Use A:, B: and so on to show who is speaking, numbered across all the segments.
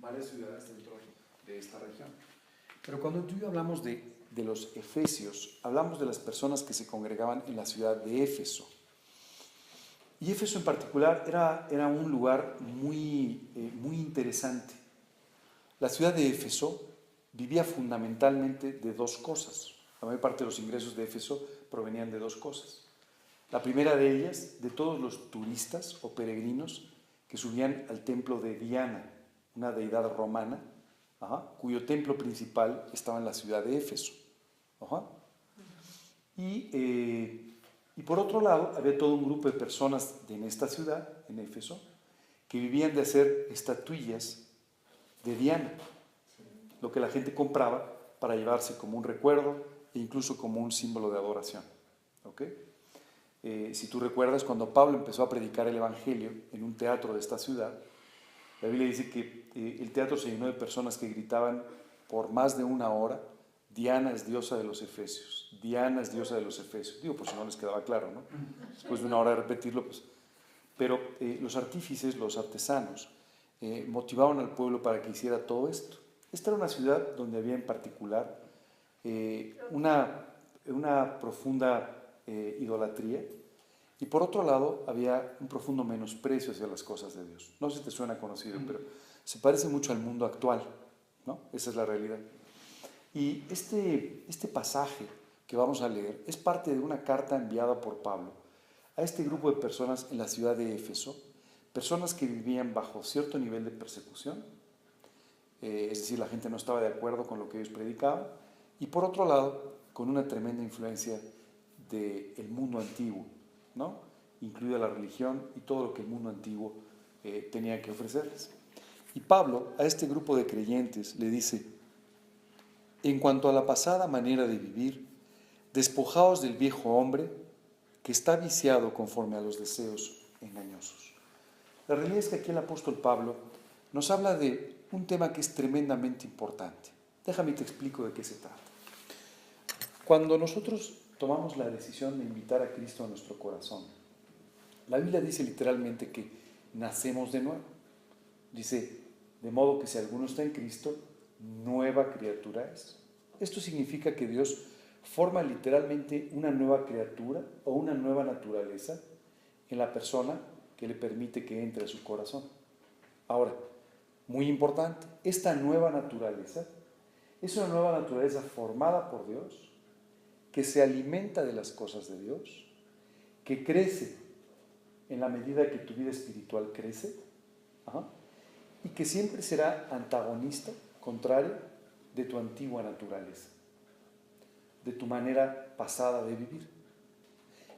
A: varias ciudades dentro de esta región. Pero cuando tú y yo hablamos de los efesios, hablamos de las personas que se congregaban en la ciudad de Éfeso. Y Éfeso en particular era un lugar muy interesante. La ciudad de Éfeso vivía fundamentalmente de dos cosas. La mayor parte de los ingresos de Éfeso provenían de dos cosas. La primera de ellas, de todos los turistas o peregrinos que subían al templo de Diana, una deidad romana, cuyo templo principal estaba en la ciudad de Éfeso. Y por otro lado, había todo un grupo de personas en esta ciudad, en Éfeso, que vivían de hacer estatuillas de Diana, lo que la gente compraba para llevarse como un recuerdo e incluso como un símbolo de adoración. Si tú recuerdas, cuando Pablo empezó a predicar el Evangelio en un teatro de esta ciudad, la Biblia dice que el teatro se llenó de personas que gritaban por más de una hora: Diana es diosa de los Efesios, Diana es diosa de los Efesios. Digo, por si no les quedaba claro, ¿no? Después de una hora de repetirlo, pues. Pero los artífices, los artesanos, motivaban al pueblo para que hiciera todo esto. Esta era una ciudad donde había en particular una profunda idolatría, y por otro lado había un profundo menosprecio hacia las cosas de Dios. No sé si te suena conocido, pero se parece mucho al mundo actual, ¿no? Esa es la realidad. Y este pasaje que vamos a leer es parte de una carta enviada por Pablo a este grupo de personas en la ciudad de Éfeso, personas que vivían bajo cierto nivel de persecución, es decir, la gente no estaba de acuerdo con lo que ellos predicaban, y por otro lado, con una tremenda influencia del mundo antiguo, ¿no? Incluida la religión y todo lo que el mundo antiguo tenía que ofrecerles. Y Pablo a este grupo de creyentes le dice: en cuanto a la pasada manera de vivir, despojaos del viejo hombre que está viciado conforme a los deseos engañosos. La realidad es que aquí el apóstol Pablo nos habla de un tema que es tremendamente importante. Déjame te explico de qué se trata. Cuando nosotros tomamos la decisión de invitar a Cristo a nuestro corazón, la Biblia dice literalmente que nacemos de nuevo. Dice: de modo que si alguno está en Cristo, nueva criatura es. Esto significa que Dios forma literalmente una nueva criatura o una nueva naturaleza en la persona que le permite que entre a su corazón. Ahora, muy importante, esta nueva naturaleza es una nueva naturaleza formada por Dios, que se alimenta de las cosas de Dios, que crece en la medida que tu vida espiritual crece, y que siempre será antagonista, contrario, de tu antigua naturaleza, de tu manera pasada de vivir.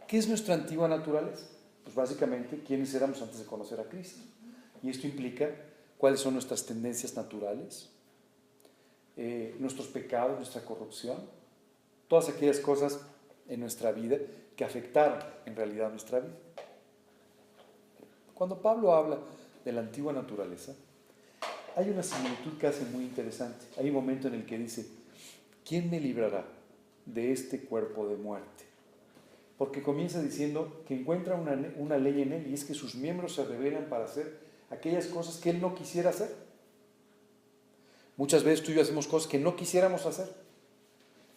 A: ¿Qué es nuestra antigua naturaleza? Pues básicamente, ¿quiénes éramos antes de conocer a Cristo? Y esto implica cuáles son nuestras tendencias naturales, nuestros pecados, nuestra corrupción, todas aquellas cosas en nuestra vida que afectaron en realidad nuestra vida. Cuando Pablo habla de la antigua naturaleza, hay una similitud que hace muy interesante. Hay un momento en el que dice: ¿quién me librará de este cuerpo de muerte? Porque comienza diciendo que encuentra una ley en él, y es que sus miembros se rebelan para hacer aquellas cosas que él no quisiera hacer. Muchas veces tú y yo hacemos cosas que no quisiéramos hacer,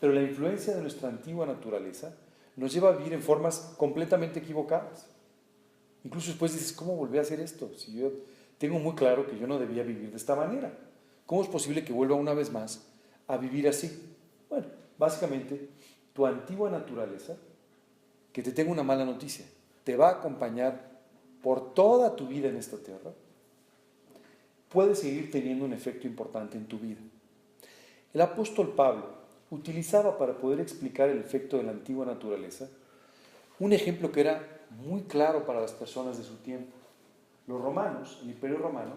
A: pero la influencia de nuestra antigua naturaleza nos lleva a vivir en formas completamente equivocadas. Incluso después dices: ¿cómo volví a hacer esto? Si yo tengo muy claro que yo no debía vivir de esta manera. ¿Cómo es posible que vuelva una vez más a vivir así? Bueno, básicamente, tu antigua naturaleza, que te tengo una mala noticia, te va a acompañar por toda tu vida en esta tierra, puede seguir teniendo un efecto importante en tu vida. El apóstol Pablo utilizaba, para poder explicar el efecto de la antigua naturaleza, un ejemplo que era muy claro para las personas de su tiempo. Los romanos, el Imperio Romano,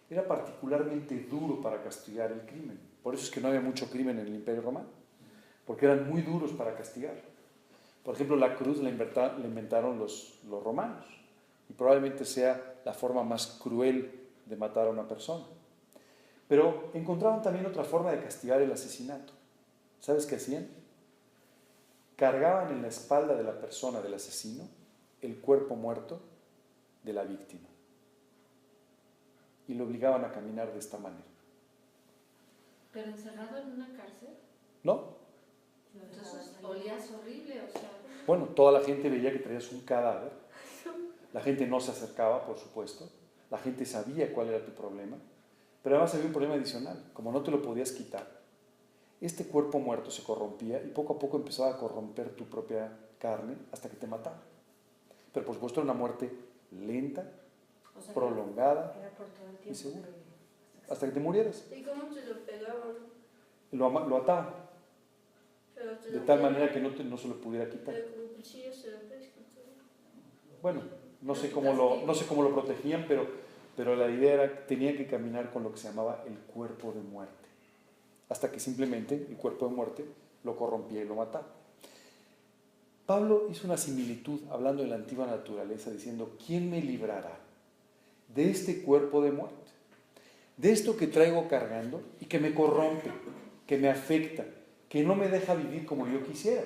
A: era particularmente duro para castigar el crimen. Por eso es que no había mucho crimen en el Imperio Romano, porque eran muy duros para castigar. Por ejemplo, la cruz la inventaron los romanos, y probablemente sea la forma más cruel de matar a una persona. Pero encontraban también otra forma de castigar el asesinato. ¿Sabes qué hacían? Cargaban en la espalda de la persona, del asesino, el cuerpo muerto de la víctima, y lo obligaban a caminar de esta manera.
B: ¿Pero encerrado en una cárcel?
A: ¿No?
B: Entonces olías horrible, o sea...
A: Bueno, toda la gente veía que traías un cadáver. La gente no se acercaba, por supuesto. La gente sabía cuál era tu problema. Pero además había un problema adicional. Como no te lo podías quitar, este cuerpo muerto se corrompía y poco a poco empezaba a corromper tu propia carne hasta que te mataba. Pero por supuesto era una muerte lenta,
C: O sea,
A: prolongada
C: era por todo el
A: y
C: tiempo.
A: segura. Hasta que te murieras.
D: ¿Y cómo te lo pegaban?
A: Lo ataban
D: Pero te
A: de
D: lo
A: tal
D: pegaban,
A: manera que no se lo pudiera quitar.
D: pero con cuchillo se lo pescan.
A: Bueno, no sé cómo lo protegían, pero la idea era que tenían que caminar con lo que se llamaba el cuerpo de muerte. Hasta que simplemente el cuerpo de muerte lo corrompía y lo mataba. Pablo hizo una similitud hablando de la antigua naturaleza, diciendo: ¿quién me librará de este cuerpo de muerte? De esto que traigo cargando y que me corrompe, que me afecta, que no me deja vivir como yo quisiera.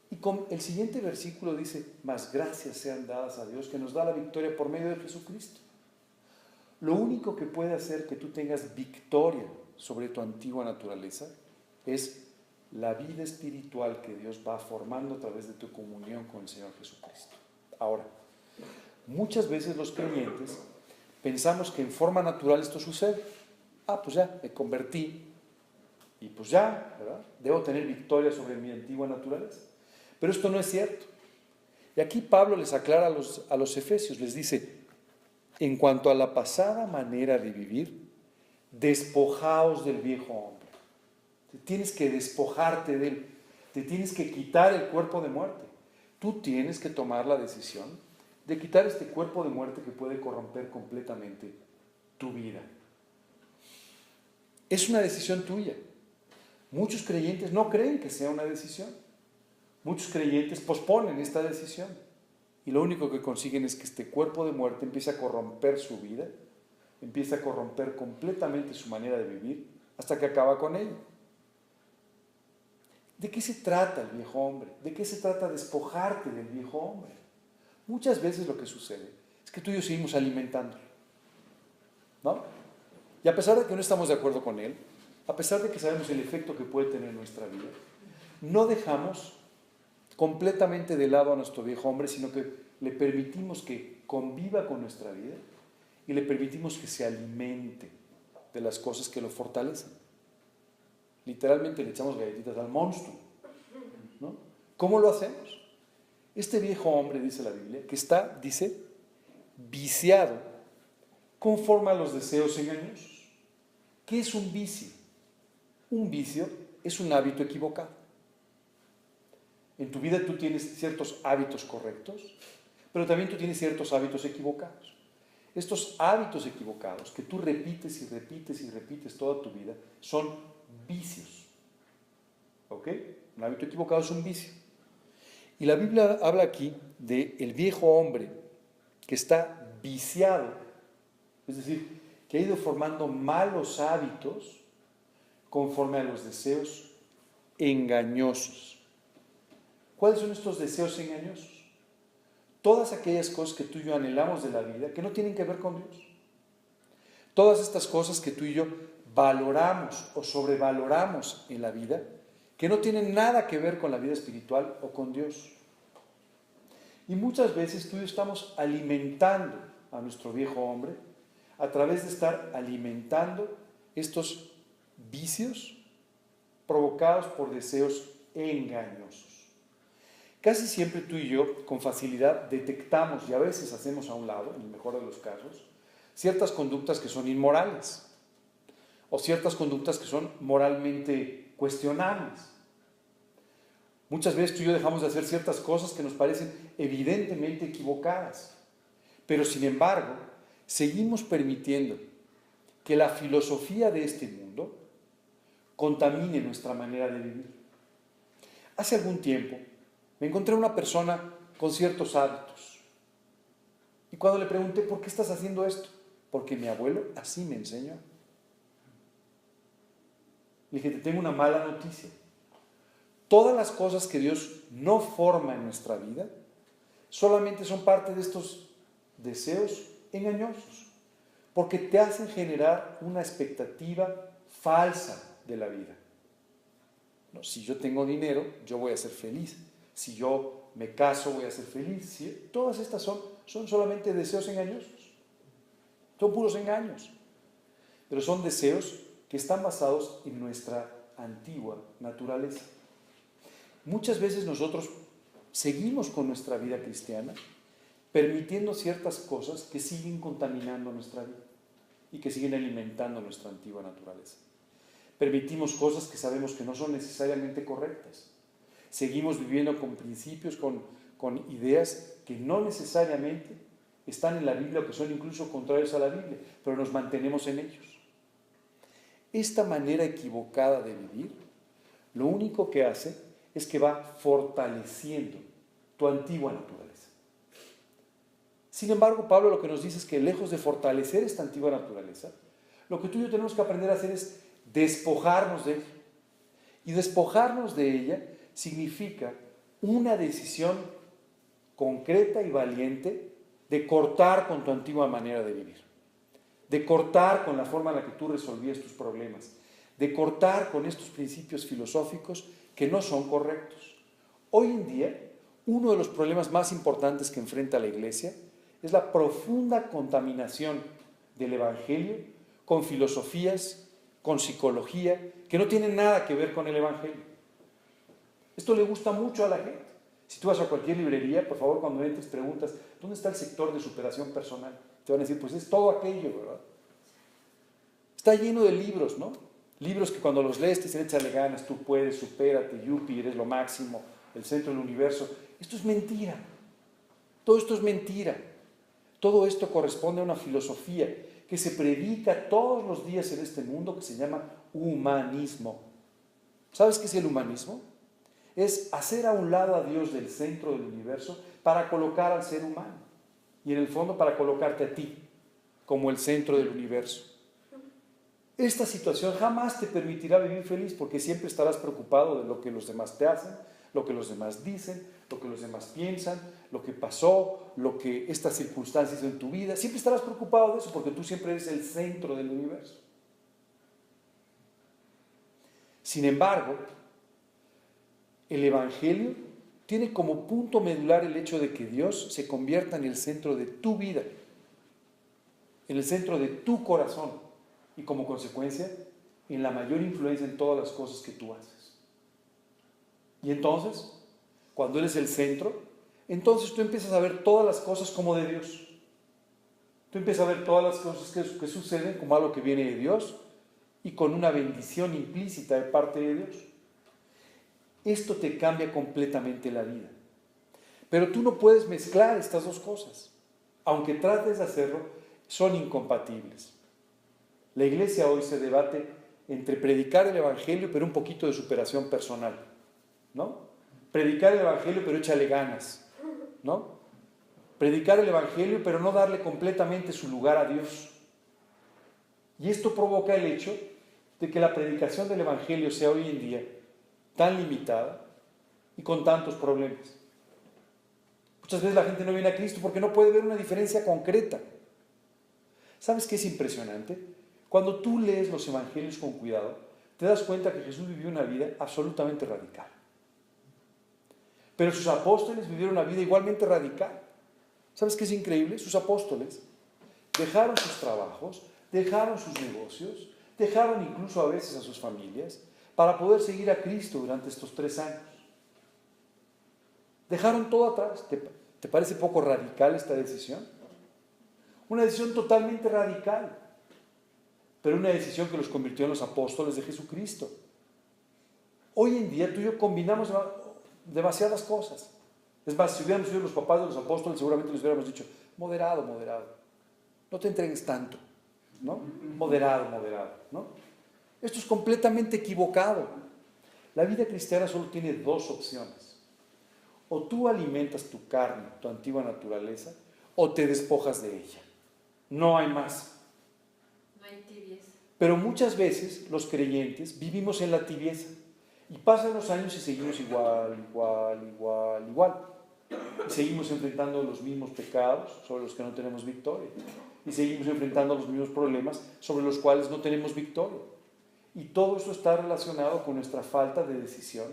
A: Y con el siguiente versículo dice: mas gracias sean dadas a Dios que nos da la victoria por medio de Jesucristo. Lo único que puede hacer que tú tengas victoria sobre tu antigua naturaleza es la vida espiritual que Dios va formando a través de tu comunión con el Señor Jesucristo. Ahora, muchas veces los creyentes pensamos que en forma natural esto sucede. Pues ya, me convertí y pues ya, ¿verdad? Debo tener victoria sobre mi antigua naturaleza. Pero esto no es cierto. Y aquí Pablo les aclara a los efesios, les dice: en cuanto a la pasada manera de vivir, despojaos del viejo hombre. Tienes que despojarte de él, te tienes que quitar el cuerpo de muerte. Tú tienes que tomar la decisión de quitar este cuerpo de muerte que puede corromper completamente tu vida. Es una decisión tuya. Muchos creyentes no creen que sea una decisión. Muchos creyentes posponen esta decisión y lo único que consiguen es que este cuerpo de muerte empiece a corromper su vida, empiece a corromper completamente su manera de vivir hasta que acaba con ella. ¿De qué se trata el viejo hombre? ¿De qué se trata despojarte del viejo hombre? Muchas veces lo que sucede es que tú y yo seguimos alimentándolo, ¿no? Y a pesar de que no estamos de acuerdo con él, a pesar de que sabemos el efecto que puede tener en nuestra vida, no dejamos completamente de lado a nuestro viejo hombre, sino que le permitimos que conviva con nuestra vida y le permitimos que se alimente de las cosas que lo fortalecen. Literalmente le echamos galletitas al monstruo, ¿no? ¿Cómo lo hacemos? Este viejo hombre, dice la Biblia, que está, dice, viciado conforme a los deseos engañosos. ¿Qué es un vicio? Un vicio es un hábito equivocado. En tu vida tú tienes ciertos hábitos correctos, pero también tú tienes ciertos hábitos equivocados. Estos hábitos equivocados que tú repites y repites y repites toda tu vida son vicios. ¿Ok? Un hábito equivocado es un vicio. Y la Biblia habla aquí del viejo hombre que está viciado, es decir, que ha ido formando malos hábitos conforme a los deseos engañosos. ¿Cuáles son estos deseos engañosos? Todas aquellas cosas que tú y yo anhelamos de la vida que no tienen que ver con Dios. Todas estas cosas que tú y yo valoramos o sobrevaloramos en la vida que no tienen nada que ver con la vida espiritual o con Dios. Y muchas veces tú y yo estamos alimentando a nuestro viejo hombre a través de estar alimentando estos vicios provocados por deseos engañosos. Casi siempre tú y yo con facilidad detectamos y a veces hacemos a un lado, en el mejor de los casos, ciertas conductas que son inmorales o ciertas conductas que son moralmente cuestionables. Muchas veces tú y yo dejamos de hacer ciertas cosas que nos parecen evidentemente equivocadas, pero sin embargo seguimos permitiendo que la filosofía de este mundo contamine nuestra manera de vivir. Hace algún tiempo me encontré una persona con ciertos hábitos y cuando le pregunté: ¿por qué estás haciendo esto? Porque mi abuelo así me enseñó. Le dije: te tengo una mala noticia. Todas las cosas que Dios no forma en nuestra vida solamente son parte de estos deseos engañosos. porque te hacen generar una expectativa falsa de la vida. No, si yo tengo dinero, yo voy a ser feliz. Si yo me caso, voy a ser feliz. ¿Sí? Todas estas son solamente deseos engañosos. Son puros engaños. Pero son deseos que están basados en nuestra antigua naturaleza. Muchas veces nosotros seguimos con nuestra vida cristiana permitiendo ciertas cosas que siguen contaminando nuestra vida y que siguen alimentando nuestra antigua naturaleza. Permitimos cosas que sabemos que no son necesariamente correctas. Seguimos viviendo con principios, con ideas que no necesariamente están en la Biblia o que son incluso contrarios a la Biblia, pero nos mantenemos en ellos. Esta manera equivocada de vivir, lo único que hace es que va fortaleciendo tu antigua naturaleza. Sin embargo, Pablo lo que nos dice es que lejos de fortalecer esta antigua naturaleza, lo que tú y yo tenemos que aprender a hacer es despojarnos de ella. Y despojarnos de ella significa una decisión concreta y valiente de cortar con tu antigua manera de vivir, de cortar con la forma en la que tú resolvías tus problemas, de cortar con estos principios filosóficos que no son correctos. Hoy en día, uno de los problemas más importantes que enfrenta la Iglesia es la profunda contaminación del Evangelio con filosofías, con psicología, que no tienen nada que ver con el Evangelio. Esto le gusta mucho a la gente. Si tú vas a cualquier librería, por favor, cuando entres preguntas, ¿dónde está el sector de superación personal? Te van a decir, pues es todo aquello, ¿verdad? Está lleno de libros, ¿no? Libros que cuando los lees te dicen, échale ganas, tú puedes, supérate, yupi, eres lo máximo, el centro del universo. Esto es mentira. Todo esto es mentira. Todo esto corresponde a una filosofía que se predica todos los días en este mundo que se llama humanismo. ¿Sabes qué es el humanismo? Es hacer a un lado a Dios del centro del universo para colocar al ser humano. Y en el fondo para colocarte a ti como el centro del universo. Esta situación jamás te permitirá vivir feliz porque siempre estarás preocupado de lo que los demás te hacen, lo que los demás dicen, lo que los demás piensan, lo que pasó, lo que estas circunstancias en tu vida. Siempre estarás preocupado de eso porque tú siempre eres el centro del universo. Sin embargo, el Evangelio tiene como punto medular el hecho de que Dios se convierta en el centro de tu vida, en el centro de tu corazón y como consecuencia en la mayor influencia en todas las cosas que tú haces. Y entonces, cuando eres el centro, entonces tú empiezas a ver todas las cosas como de Dios. Tú empiezas a ver todas las cosas que suceden como algo que viene de Dios y con una bendición implícita de parte de Dios. Esto te cambia completamente la vida. Pero tú no puedes mezclar estas dos cosas. Aunque trates de hacerlo, son incompatibles. La Iglesia hoy se debate entre predicar el Evangelio pero un poquito de superación personal, ¿no? Predicar el Evangelio pero échale ganas, ¿no? Predicar el Evangelio pero no darle completamente su lugar a Dios. Y esto provoca el hecho de que la predicación del Evangelio sea hoy en día tan limitada y con tantos problemas. Muchas veces la gente no viene a Cristo porque no puede ver una diferencia concreta. ¿Sabes qué es impresionante? Cuando tú lees los Evangelios con cuidado, te das cuenta que Jesús vivió una vida absolutamente radical. Pero sus apóstoles vivieron una vida igualmente radical. ¿Sabes qué es increíble? Sus apóstoles dejaron sus trabajos, dejaron sus negocios, dejaron incluso a veces a sus familias para poder seguir a Cristo durante estos 3 años. Dejaron todo atrás. ¿Te parece poco radical esta decisión? Una decisión totalmente radical, pero una decisión que los convirtió en los apóstoles de Jesucristo. Hoy en día tú y yo combinamos demasiadas cosas. Es más, si hubiéramos sido los papás de los apóstoles, seguramente les hubiéramos dicho, moderado, moderado. No te entregues tanto, ¿no? Moderado, moderado, ¿no? Esto es completamente equivocado. La vida cristiana solo tiene 2 opciones. O tú alimentas tu carne, tu antigua naturaleza, o te despojas de ella. No hay más.
B: No hay tibieza.
A: Pero muchas veces los creyentes vivimos en la tibieza. Y pasan los años y seguimos igual. Y seguimos enfrentando los mismos pecados sobre los que no tenemos victoria. y seguimos enfrentando los mismos problemas sobre los cuales no tenemos victoria. Y todo eso está relacionado con nuestra falta de decisión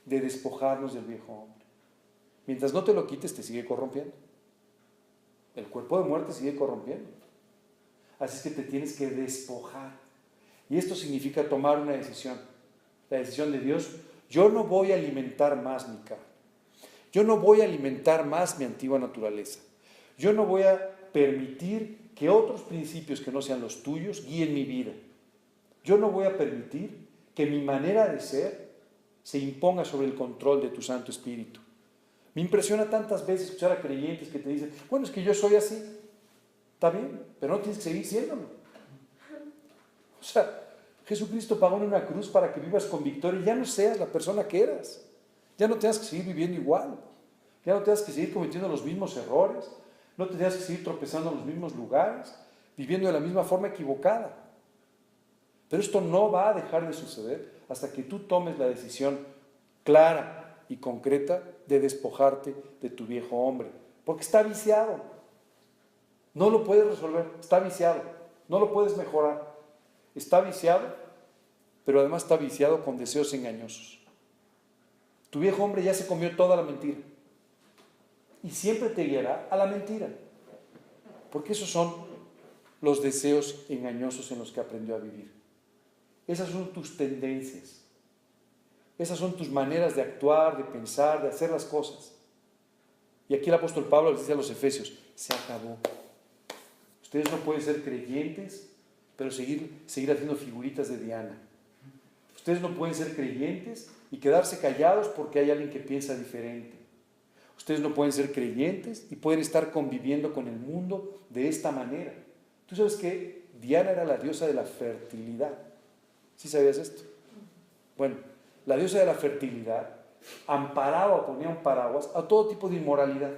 A: de despojarnos del viejo hombre. Mientras no te lo quites, te sigue corrompiendo. El cuerpo de muerte sigue corrompiendo. Así es que te tienes que despojar. Y esto significa tomar una decisión. La decisión de Dios: yo no voy a alimentar más mi carne. Yo no voy a alimentar más mi antigua naturaleza. Yo no voy a permitir que otros principios que no sean los tuyos guíen mi vida. Yo no voy a permitir que mi manera de ser se imponga sobre el control de tu Santo Espíritu. Me impresiona tantas veces escuchar a creyentes que te dicen: bueno, es que yo soy así. Está bien, pero no tienes que seguir siéndolo. O sea, Jesucristo pagó en una cruz para que vivas con victoria y ya no seas la persona que eras. Ya no tengas que seguir viviendo igual. Ya no tengas que seguir cometiendo los mismos errores. No tengas que seguir tropezando en los mismos lugares, viviendo de la misma forma equivocada. Pero esto no va a dejar de suceder hasta que tú tomes la decisión clara y concreta de despojarte de tu viejo hombre. Porque está viciado. No lo puedes resolver. Está viciado. No lo puedes mejorar. Está viciado, pero además está viciado con deseos engañosos. Tu viejo hombre ya se comió toda la mentira. Y siempre te guiará a la mentira. Porque esos son los deseos engañosos en los que aprendió a vivir. Esas son tus tendencias. Esas son tus maneras de actuar, de pensar, de hacer las cosas. Y aquí el apóstol Pablo les dice a los efesios: se acabó. Ustedes no pueden ser creyentes, pero seguir haciendo figuritas de Diana. Ustedes no pueden ser creyentes y quedarse callados porque hay alguien que piensa diferente. Ustedes no pueden ser creyentes y pueden estar conviviendo con el mundo de esta manera. ¿Tú sabes que Diana era la diosa de la fertilidad? ¿Sí sabías esto? Bueno, la diosa de la fertilidad amparaba o ponía un paraguas a todo tipo de inmoralidad,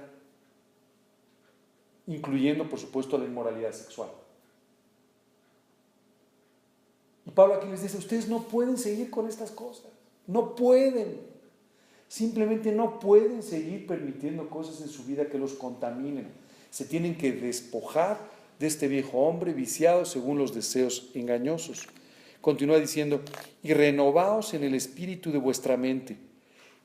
A: incluyendo, por supuesto, la inmoralidad sexual. Y Pablo aquí les dice: ustedes no pueden seguir con estas cosas. No pueden. Simplemente no pueden seguir permitiendo cosas en su vida que los contaminen. Se tienen que despojar de este viejo hombre viciado según los deseos engañosos. Continúa diciendo: y renovaos en el espíritu de vuestra mente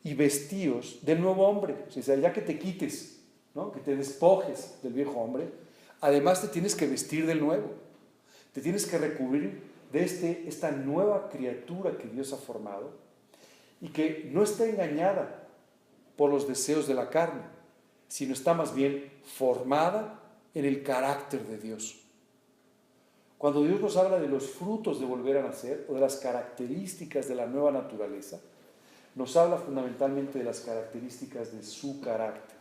A: y vestíos del nuevo hombre. O sea, ya que te quites, ¿no?, que te despojes del viejo hombre, además te tienes que vestir del nuevo. Te tienes que recubrir de esta nueva criatura que Dios ha formado y que no está engañada por los deseos de la carne, sino está más bien formada en el carácter de Dios. Cuando Dios nos habla de los frutos de volver a nacer o de las características de la nueva naturaleza, nos habla fundamentalmente de las características de su carácter.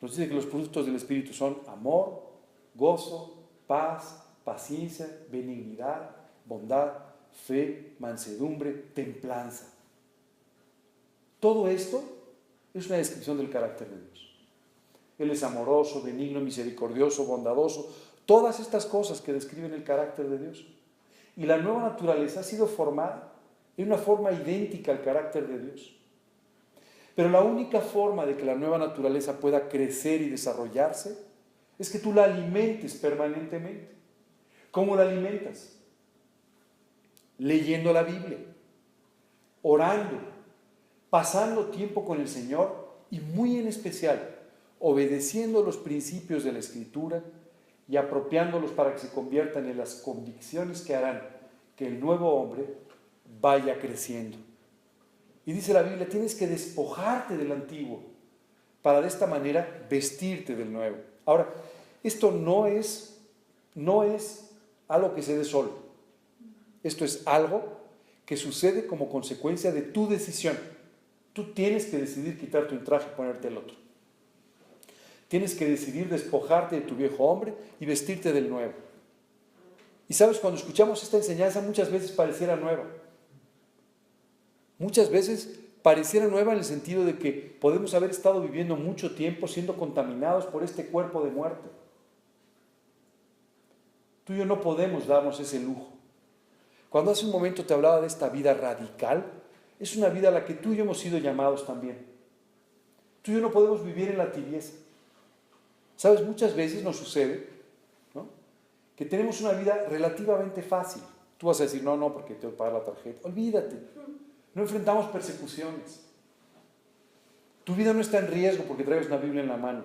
A: Nos dice que los frutos del Espíritu son amor, gozo, paz, paciencia, benignidad, bondad, fe, mansedumbre, templanza. Todo esto es una descripción del carácter de Dios. Él es amoroso, benigno, misericordioso, bondadoso. Todas estas cosas que describen el carácter de Dios. Y la nueva naturaleza ha sido formada en una forma idéntica al carácter de Dios. Pero la única forma de que la nueva naturaleza pueda crecer y desarrollarse es que tú la alimentes permanentemente. ¿Cómo la alimentas? Leyendo la Biblia, orando, pasando tiempo con el Señor y muy en especial obedeciendo los principios de la Escritura y apropiándolos para que se conviertan en las convicciones que harán que el nuevo hombre vaya creciendo. Y dice la Biblia: tienes que despojarte del antiguo para de esta manera vestirte del nuevo. Ahora, esto no es algo que se dé solo. Esto es algo que sucede como consecuencia de tu decisión. Tú tienes que decidir quitarte un traje y ponerte el otro. Tienes que decidir despojarte de tu viejo hombre y vestirte del nuevo. Y sabes, cuando escuchamos esta enseñanza muchas veces pareciera nueva. Muchas veces pareciera nueva en el sentido de que podemos haber estado viviendo mucho tiempo siendo contaminados por este cuerpo de muerte. Tú y yo no podemos darnos ese lujo. Cuando hace un momento te hablaba de esta vida radical, es una vida a la que tú y yo hemos sido llamados también. Tú y yo no podemos vivir en la tibieza. ¿Sabes? Muchas veces nos sucede que tenemos una vida relativamente fácil. Tú vas a decir, no, porque tengo que pagar la tarjeta. Olvídate, no enfrentamos persecuciones. Tu vida no está en riesgo porque traigas una Biblia en la mano.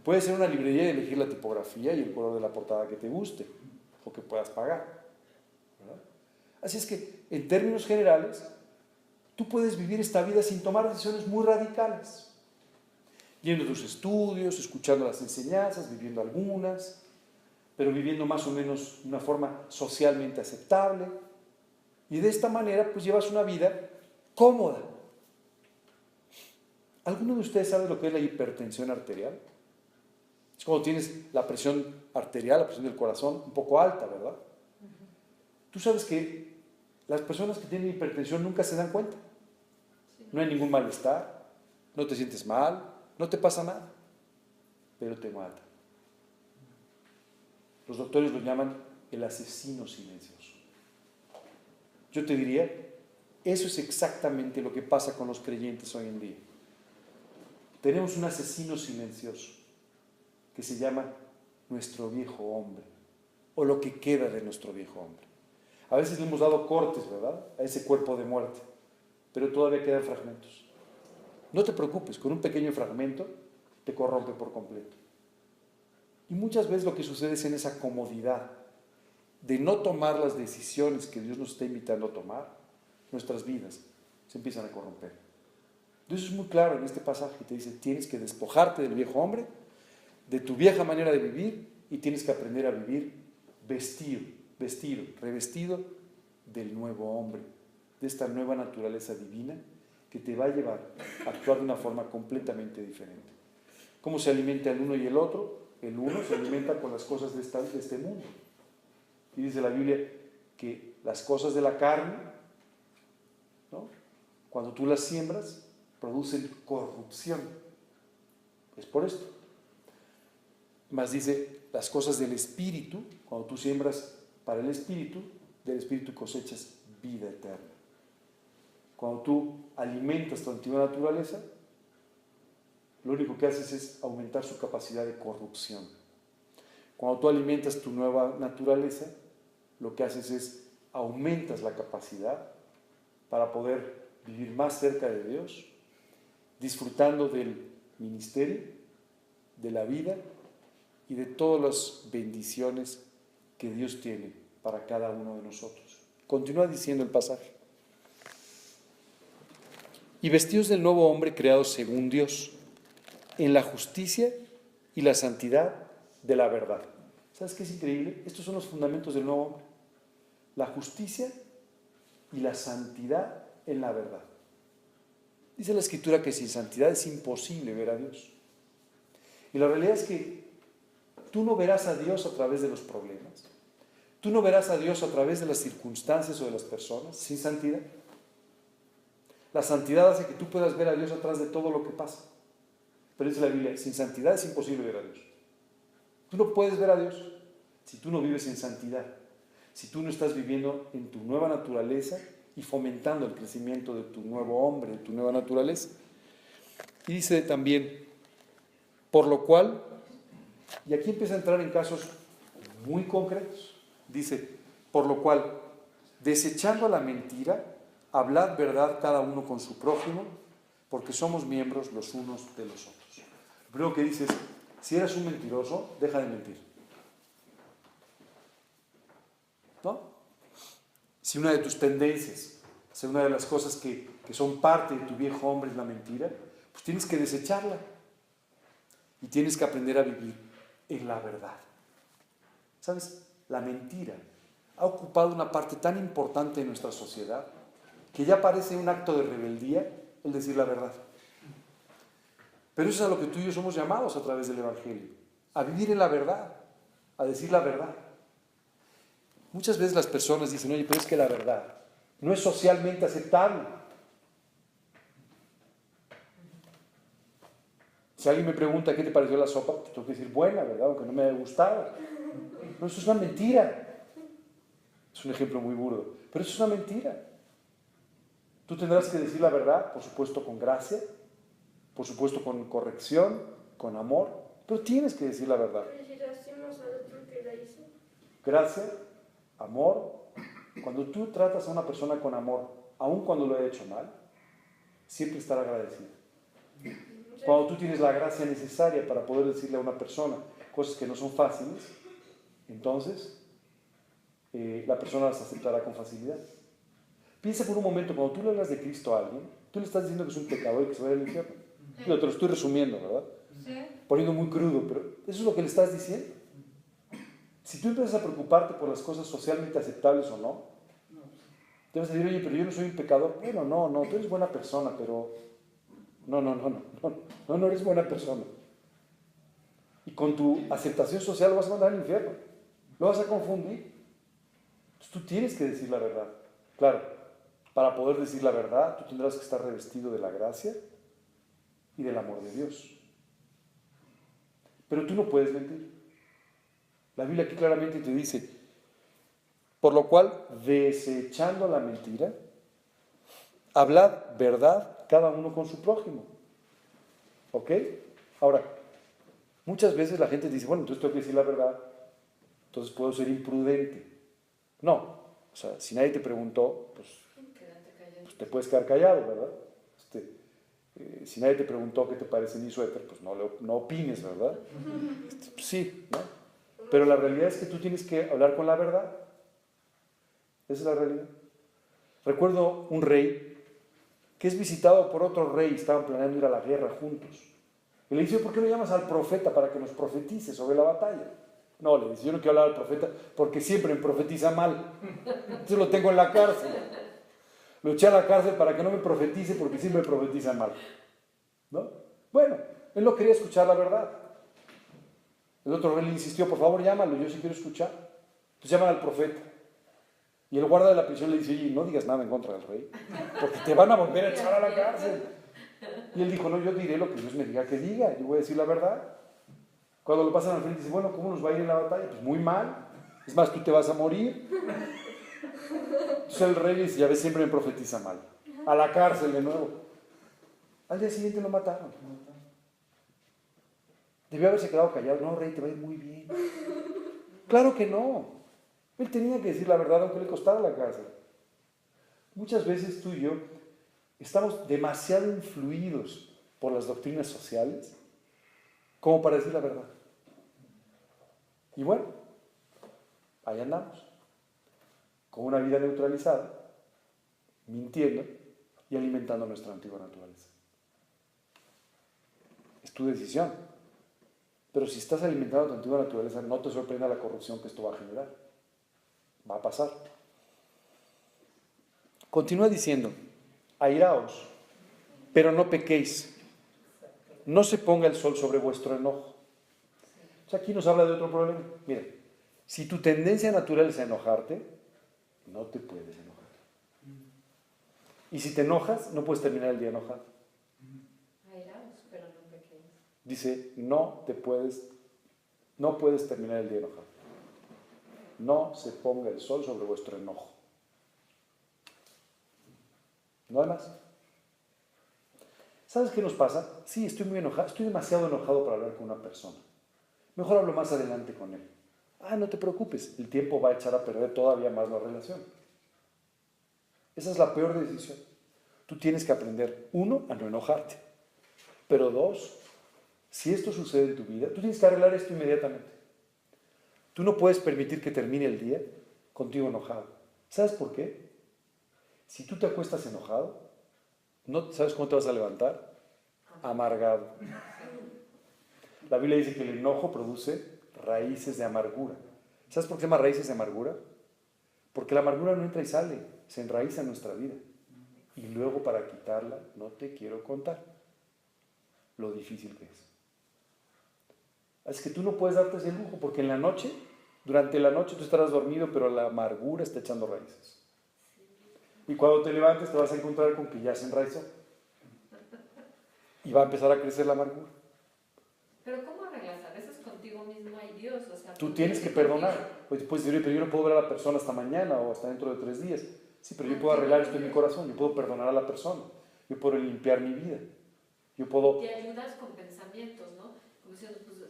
A: Puedes ir a una librería y elegir la tipografía y el color de la portada que te guste o que puedas pagar, ¿verdad? Así es que, en términos generales, tú puedes vivir esta vida sin tomar decisiones muy radicales, yendo a tus estudios, escuchando las enseñanzas, viviendo algunas, pero viviendo más o menos de una forma socialmente aceptable, y de esta manera pues llevas una vida cómoda. ¿Alguno de ustedes sabe lo que es la hipertensión arterial? Es cuando tienes la presión arterial, la presión del corazón un poco alta, ¿verdad? Tú sabes que las personas que tienen hipertensión nunca se dan cuenta. No hay ningún malestar, no te sientes mal, no te pasa nada, pero te mata. Los doctores lo llaman el asesino silencioso. Yo te diría, eso es exactamente lo que pasa con los creyentes hoy en día. Tenemos un asesino silencioso que se llama nuestro viejo hombre, o lo que queda de nuestro viejo hombre. A veces le hemos dado cortes, ¿verdad?, a ese cuerpo de muerte, pero todavía quedan fragmentos. No te preocupes, con un pequeño fragmento te corrompe por completo. Y muchas veces lo que sucede es en esa comodidad de no tomar las decisiones que Dios nos está invitando a tomar, nuestras vidas se empiezan a corromper. Dios es muy claro en este pasaje, te dice, tienes que despojarte del viejo hombre, de tu vieja manera de vivir, y tienes que aprender a vivir revestido del nuevo hombre, de esta nueva naturaleza divina que te va a llevar a actuar de una forma completamente diferente. ¿Cómo se alimenta el uno y el otro? El uno se alimenta con las cosas de este mundo. Y dice la Biblia que las cosas de la carne, ¿no?, cuando tú las siembras, producen corrupción. Es por esto. Más dice, las cosas del Espíritu, cuando tú siembras para el Espíritu, del Espíritu cosechas vida eterna. Cuando tú alimentas tu antigua naturaleza, lo único que haces es aumentar su capacidad de corrupción. Cuando tú alimentas tu nueva naturaleza, lo que haces es aumentas la capacidad para poder vivir más cerca de Dios, disfrutando del ministerio, de la vida y de todas las bendiciones que Dios tiene para cada uno de nosotros. Continúa diciendo el pasaje. Y vestidos del nuevo hombre creado según Dios, en la justicia y la santidad de la verdad. ¿Sabes qué es increíble? Estos son los fundamentos del nuevo hombre. La justicia y la santidad en la verdad. Dice la Escritura que sin santidad es imposible ver a Dios. Y la realidad es que tú no verás a Dios a través de los problemas. Tú no verás a Dios a través de las circunstancias o de las personas sin santidad. La santidad hace que tú puedas ver a Dios a través de todo lo que pasa. Pero dice la Biblia, sin santidad es imposible ver a Dios. Tú no puedes ver a Dios si tú no vives en santidad, si tú no estás viviendo en tu nueva naturaleza y fomentando el crecimiento de tu nuevo hombre, de tu nueva naturaleza. Y dice también, por lo cual, y aquí empieza a entrar en casos muy concretos, dice, por lo cual, desechando la mentira, hablad verdad cada uno con su prójimo, porque somos miembros los unos de los otros. Lo primero que dice es, si eres un mentiroso, deja de mentir. ¿No? Si una de tus tendencias, si una de las cosas que son parte de tu viejo hombre es la mentira, pues tienes que desecharla. Y tienes que aprender a vivir en la verdad. ¿Sabes? La mentira ha ocupado una parte tan importante de nuestra sociedad que ya parece un acto de rebeldía el decir la verdad. Pero eso es a lo que tú y yo somos llamados a través del Evangelio, a vivir en la verdad, a decir la verdad. Muchas veces las personas dicen, oye, pero es que la verdad no es socialmente aceptable. Si alguien me pregunta qué te pareció la sopa, te tengo que decir buena, ¿verdad? Aunque no me haya gustado. No, eso es una mentira. Es un ejemplo muy burdo, pero eso es una mentira. Tú tendrás que decir la verdad, por supuesto con gracia, por supuesto con corrección, con amor, pero tienes que decir la verdad.
D: Pero si lastimos al otro que la hizo.
A: Gracia, amor. Cuando tú tratas a una persona con amor, aun cuando lo haya hecho mal, siempre estará agradecido. Cuando tú tienes la gracia necesaria para poder decirle a una persona cosas que no son fáciles, entonces la persona las aceptará con facilidad. Piensa por un momento, cuando tú le hablas de Cristo a alguien, tú le estás diciendo que es un pecador y que se vaya al infierno. Yo te lo estoy resumiendo, ¿verdad?
B: Sí.
A: Poniendo muy crudo, pero eso es lo que le estás diciendo. Si tú empiezas a preocuparte por las cosas socialmente aceptables o no, te vas a decir, oye, pero yo no soy un pecador. Bueno, no, tú eres buena persona, pero no eres buena persona. Y con tu aceptación social lo vas a mandar al infierno. Lo vas a confundir. Entonces tú tienes que decir la verdad. Claro, para poder decir la verdad, tú tendrás que estar revestido de la gracia y del amor de Dios. Pero tú no puedes mentir. La Biblia aquí claramente te dice, por lo cual, desechando la mentira, hablad verdad cada uno con su prójimo. ¿Ok? Ahora, muchas veces la gente dice, bueno, entonces tengo que decir la verdad, entonces puedo ser imprudente. No, o sea, si nadie te preguntó, pues
B: Quédate callado.
A: te puedes quedar callado, ¿verdad? Si nadie te preguntó qué te parece mi suéter, pues no opines, ¿verdad? Pues sí, ¿no? Pero la realidad es que tú tienes que hablar con la verdad. Esa es la realidad. Recuerdo un rey que es visitado por otro rey, estaban planeando ir a la guerra juntos. Y le dice, ¿por qué no llamas al profeta para que nos profetice sobre la batalla? No, le dice, yo no quiero hablar al profeta porque siempre me profetiza mal. Entonces lo tengo en la cárcel. Lo eché a la cárcel para que no me profetice porque siempre me profetiza mal. ¿No? Bueno, él no quería escuchar la verdad. El otro rey le insistió, por favor llámalo, yo sí quiero escuchar. Entonces llaman al profeta. Y el guarda de la prisión le dice, oye, no digas nada en contra del rey, porque te van a volver a echar a la cárcel. Y él dijo, no, yo diré lo que Dios me diga que diga, yo voy a decir la verdad. Cuando lo pasan al frente, dice, bueno, ¿cómo nos va a ir en la batalla? Pues muy mal, es más, tú te vas a morir. Entonces el rey le dice, ya ves, siempre me profetiza mal. A la cárcel de nuevo. Al día siguiente lo mataron. Debió haberse quedado callado. No, rey, te va a ir muy bien. Claro que no. Él tenía que decir la verdad aunque le costara la cárcel. Muchas veces tú y yo estamos demasiado influidos por las doctrinas sociales como para decir la verdad. Y bueno, ahí andamos, con una vida neutralizada, mintiendo y alimentando nuestra antigua naturaleza. Es tu decisión. Pero si estás alimentando tu antigua naturaleza, no te sorprenda la corrupción que esto va a generar. Va a pasar. Continúa diciendo, airaos, pero no pequéis. No se ponga el sol sobre vuestro enojo. O sea, aquí nos habla de otro problema. Mira, si tu tendencia natural es a enojarte, no te puedes enojar. Y si te enojas, no puedes terminar el día enojado.
B: Airaos, pero no pequeños.
A: Dice, no puedes terminar el día enojado. No se ponga el sol sobre vuestro enojo. No hay más. ¿Sabes qué nos pasa? Sí, estoy muy enojado, estoy demasiado enojado para hablar con una persona. Mejor hablo más adelante con él. No te preocupes, el tiempo va a echar a perder todavía más la relación. Esa es la peor decisión. Tú tienes que aprender, 1, a no enojarte. Pero 2, si esto sucede en tu vida, tú tienes que arreglar esto inmediatamente. Tú no puedes permitir que termine el día contigo enojado. ¿Sabes por qué? Si tú te acuestas enojado, ¿no sabes cómo te vas a levantar? Amargado. La Biblia dice que el enojo produce raíces de amargura. ¿Sabes por qué se llama raíces de amargura? Porque la amargura no entra y sale, se enraiza en nuestra vida. Y luego para quitarla, no te quiero contar lo difícil que es. Es que tú no puedes darte ese lujo, porque en la noche, durante la noche tú estarás dormido, pero la amargura está echando raíces. Y cuando te levantes te vas a encontrar con que ya se enraizó. Y va a empezar a crecer la amargura.
B: Pero ¿cómo arreglas? A veces contigo mismo hay Dios, o sea...
A: Tú tienes que perdonar. Pues puedes decir, pero yo no puedo ver a la persona hasta mañana o hasta dentro de 3 días. Sí, pero yo puedo arreglar esto en mi corazón, yo puedo perdonar a la persona, yo puedo limpiar mi vida. Yo puedo...
B: Te ayudas con pensamientos, ¿no? Como diciendo, pues,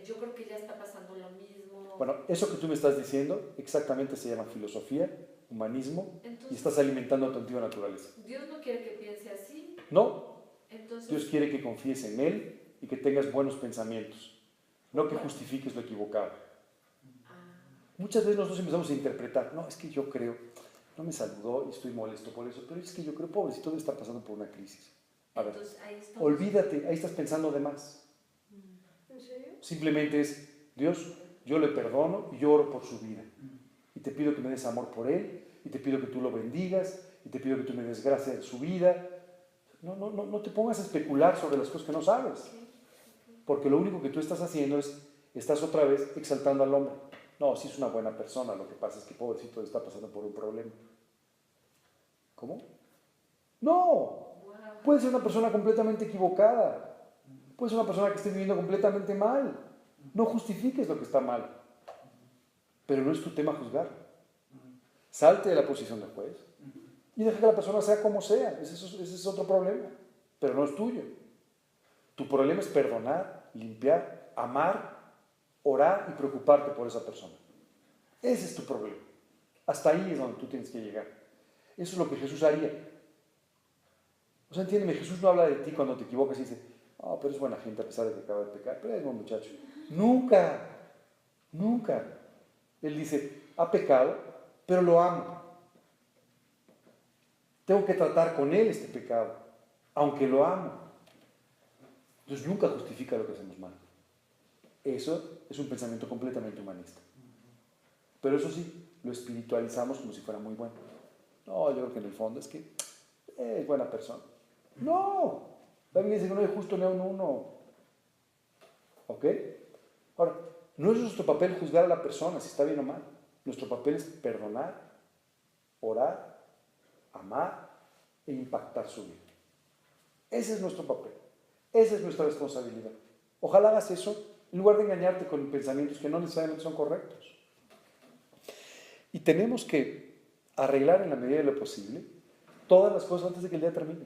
B: yo creo que ya está pasando lo mismo,
A: Bueno, eso que tú me estás diciendo exactamente se llama filosofía, humanismo, y
B: Entonces,
A: estás alimentando a tu antigua naturaleza.
B: Dios no quiere que piense así.
A: No,
B: Entonces,
A: Dios quiere que confíes en Él y que tengas buenos pensamientos, no que justifiques lo equivocado. Muchas veces nosotros empezamos a interpretar, no, es que yo creo, no me saludó y estoy molesto por eso, pero es que yo creo, pobrecito, debe estar pasando por una crisis. A ver,
B: entonces ahí estamos.
A: olvídate, ahí estás pensando de más.
D: ¿En serio?
A: Simplemente es, Dios, yo le perdono y yo oro por su vida. Y te pido que me des amor por Él, y te pido que tú lo bendigas, y te pido que tú me des gracia en su vida. No te pongas a especular sobre las cosas que no sabes. Porque lo único que tú estás haciendo es, estás otra vez exaltando al hombre. No, sí es una buena persona, lo que pasa es que pobrecito está pasando por un problema. ¿Cómo? No, puede ser una persona completamente equivocada. Puede ser una persona que esté viviendo completamente mal. No justifiques lo que está mal. Pero no es tu tema juzgar. Salte de la posición de juez y deja que la persona sea como sea. Ese es otro problema, pero no es tuyo. Tu problema es perdonar, limpiar, amar, orar y preocuparte por esa persona. Ese es tu problema. Hasta ahí es donde tú tienes que llegar. Eso es lo que Jesús haría. O sea, entiéndeme, Jesús no habla de ti cuando te equivocas y dice, oh, pero es buena gente a pesar de que acaba de pecar, pero es buen muchacho. Nunca, nunca. Él dice, ha pecado, pero lo amo. Tengo que tratar con él este pecado, aunque lo amo. Entonces nunca justifica lo que hacemos mal. Eso es un pensamiento completamente humanista. Pero eso sí, lo espiritualizamos como si fuera muy bueno. No, yo creo que en el fondo es que es buena persona. No, la Biblia dice que no hay justo ni a uno. ¿Ok? Ahora, no es nuestro papel juzgar a la persona si está bien o mal. Nuestro papel es perdonar, orar, amar e impactar su vida. Ese es nuestro papel. Esa es nuestra responsabilidad. Ojalá hagas eso en lugar de engañarte con pensamientos que no necesariamente son correctos. Y tenemos que arreglar en la medida de lo posible todas las cosas antes de que el día termine.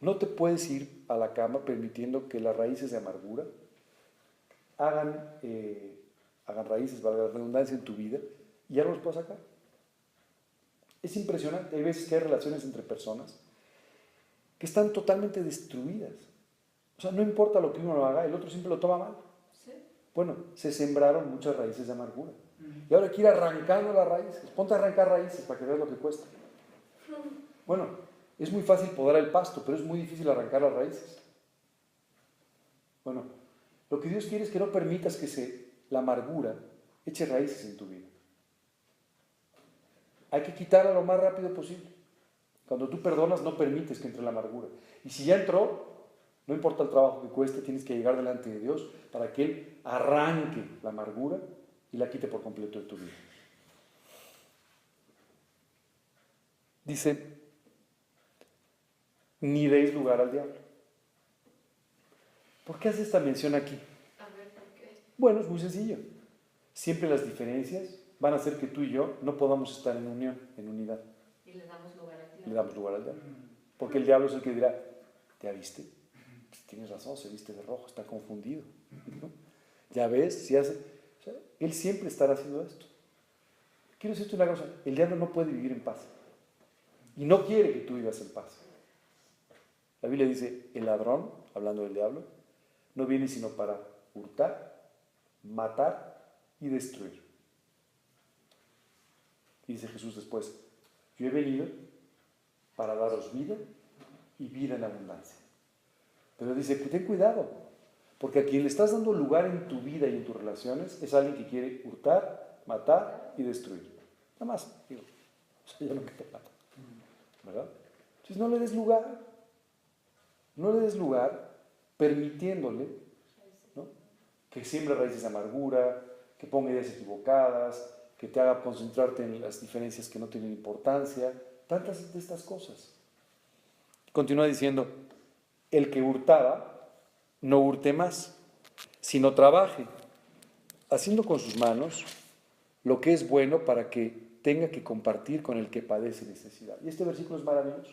A: No te puedes ir a la cama permitiendo que las raíces de amargura hagan raíces, valga la redundancia, en tu vida y ya no los puedes sacar. Es impresionante. Hay veces que hay relaciones entre personas que están totalmente destruidas. O sea, no importa lo que uno lo haga, el otro siempre lo toma mal.
B: ¿Sí?
A: Bueno, se sembraron muchas raíces de amargura. Y ahora hay que ir arrancando las raíces. Ponte a arrancar raíces para que veas lo que cuesta. Bueno, es muy fácil podar el pasto, pero es muy difícil arrancar las raíces. Bueno, lo que Dios quiere es que no permitas que la amargura eche raíces en tu vida. Hay que quitarla lo más rápido posible. Cuando tú perdonas, no permites que entre la amargura. Y si ya entró, no importa el trabajo que cueste, tienes que llegar delante de Dios para que Él arranque la amargura y la quite por completo de tu vida. Dice, ni deis lugar al diablo. ¿Por qué hace esta mención aquí?
B: A ver, ¿por qué?
A: Bueno, es muy sencillo. Siempre las diferencias van a hacer que tú y yo no podamos estar en unión, en unidad.
B: Y le damos lugar al diablo.
A: Le damos lugar al diablo. Porque el diablo es el que dirá, ¿ya viste? Pues tienes razón, se viste de rojo, está confundido. ¿No? ¿Ya ves? Si hace... O sea, él siempre estará haciendo esto. Quiero decirte una cosa, el diablo no puede vivir en paz. Y no quiere que tú vivas en paz. La Biblia dice, el ladrón, hablando del diablo, no viene sino para hurtar, matar y destruir. Y dice Jesús después, yo he venido para daros vida y vida en abundancia. Pero dice, ten cuidado, porque a quien le estás dando lugar en tu vida y en tus relaciones es alguien que quiere hurtar, matar y destruir. Nada más, digo, o sea, ya no queda nada. ¿Verdad? Entonces no le des lugar. No le des lugar permitiéndole, ¿no?, que siembre raíces de amargura, que ponga ideas equivocadas, que te haga concentrarte en las diferencias que no tienen importancia, tantas de estas cosas. Continúa diciendo, el que hurtaba, no hurte más, sino trabaje, haciendo con sus manos lo que es bueno para que tenga que compartir con el que padece necesidad. Y este versículo es maravilloso.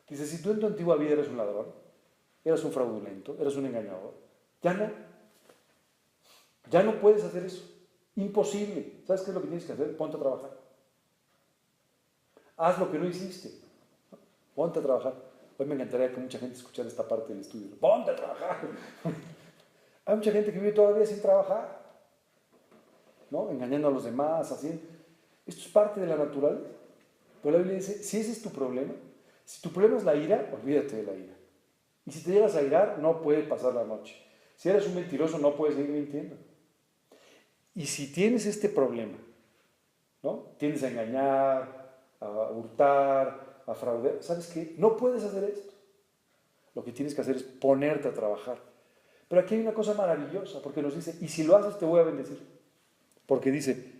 A: Dice, si tú en tu antigua vida eres un ladrón, eras un fraudulento, eras un engañador, ya no puedes hacer eso. Imposible. ¿Sabes qué es lo que tienes que hacer? Ponte a trabajar. Haz lo que no hiciste. Ponte a trabajar. Hoy me encantaría que mucha gente escuchara esta parte del estudio. Ponte a trabajar. Hay mucha gente que vive todavía sin trabajar, ¿no? Engañando a los demás, así. Esto es parte de la naturaleza. Pero la Biblia dice, si ese es tu problema, si tu problema es la ira, olvídate de la ira. Y si te llegas a irar, no puedes pasar la noche. Si eres un mentiroso, no puedes seguir mintiendo. Y si tienes este problema, ¿no? Tiendes a engañar, a hurtar, a fraudar, ¿sabes qué? No puedes hacer esto. Lo que tienes que hacer es ponerte a trabajar. Pero aquí hay una cosa maravillosa, porque nos dice, y si lo haces te voy a bendecir. Porque dice,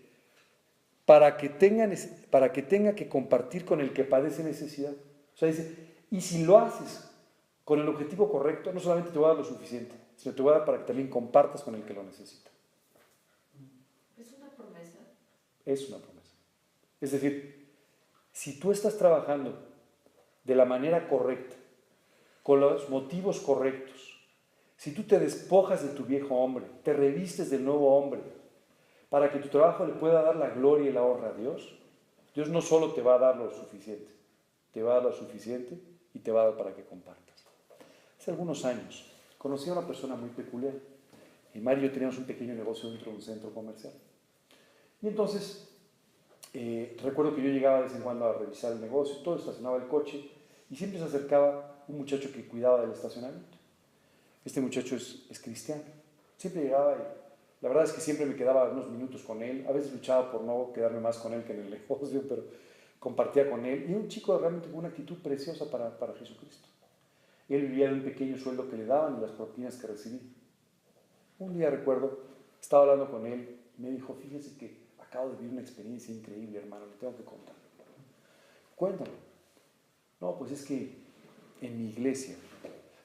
A: para que tenga que compartir con el que padece necesidad. O sea, dice, y si lo haces con el objetivo correcto, no solamente te voy a dar lo suficiente, sino te voy a dar para que también compartas con el que lo necesita.
B: Es una promesa.
A: Es una promesa. Es decir, si tú estás trabajando de la manera correcta, con los motivos correctos, si tú te despojas de tu viejo hombre, te revistes del nuevo hombre, para que tu trabajo le pueda dar la gloria y la honra a Dios, Dios no solo te va a dar lo suficiente, te va a dar lo suficiente y te va a dar para que compartas. Hace algunos años conocí a una persona muy peculiar. Y Mario y yo teníamos un pequeño negocio dentro de un centro comercial. Y entonces, recuerdo que yo llegaba de vez en cuando a revisar el negocio, todo estacionaba el coche y siempre se acercaba un muchacho que cuidaba del estacionamiento. Este muchacho es cristiano. Siempre llegaba y la verdad es que siempre me quedaba unos minutos con él. A veces luchaba por no quedarme más con él que en el negocio, pero compartía con él. Y era un chico realmente con una actitud preciosa para Jesucristo. Él vivía de un pequeño sueldo que le daban y las propinas que recibía. Un día recuerdo, estaba hablando con él y me dijo, fíjese que acabo de vivir una experiencia increíble, hermano, le tengo que contar. Cuéntame. No, pues es que en mi iglesia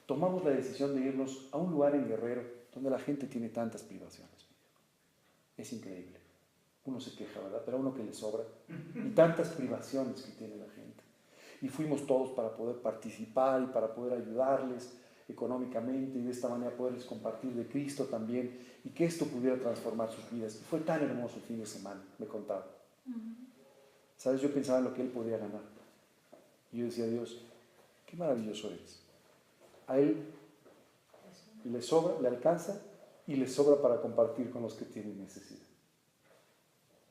A: tomamos la decisión de irnos a un lugar en Guerrero donde la gente tiene tantas privaciones. Es increíble. Uno se queja, ¿verdad? Pero a uno que le sobra. Y tantas privaciones que tiene la gente. Y fuimos todos para poder participar y para poder ayudarles económicamente y de esta manera poderles compartir de Cristo también y que esto pudiera transformar sus vidas. Y fue tan hermoso el fin de semana, me contaba. ¿Sabes? Yo pensaba en lo que él podía ganar. Y yo decía, Dios, qué maravilloso eres. A él le sobra, le alcanza y le sobra para compartir con los que tienen necesidad.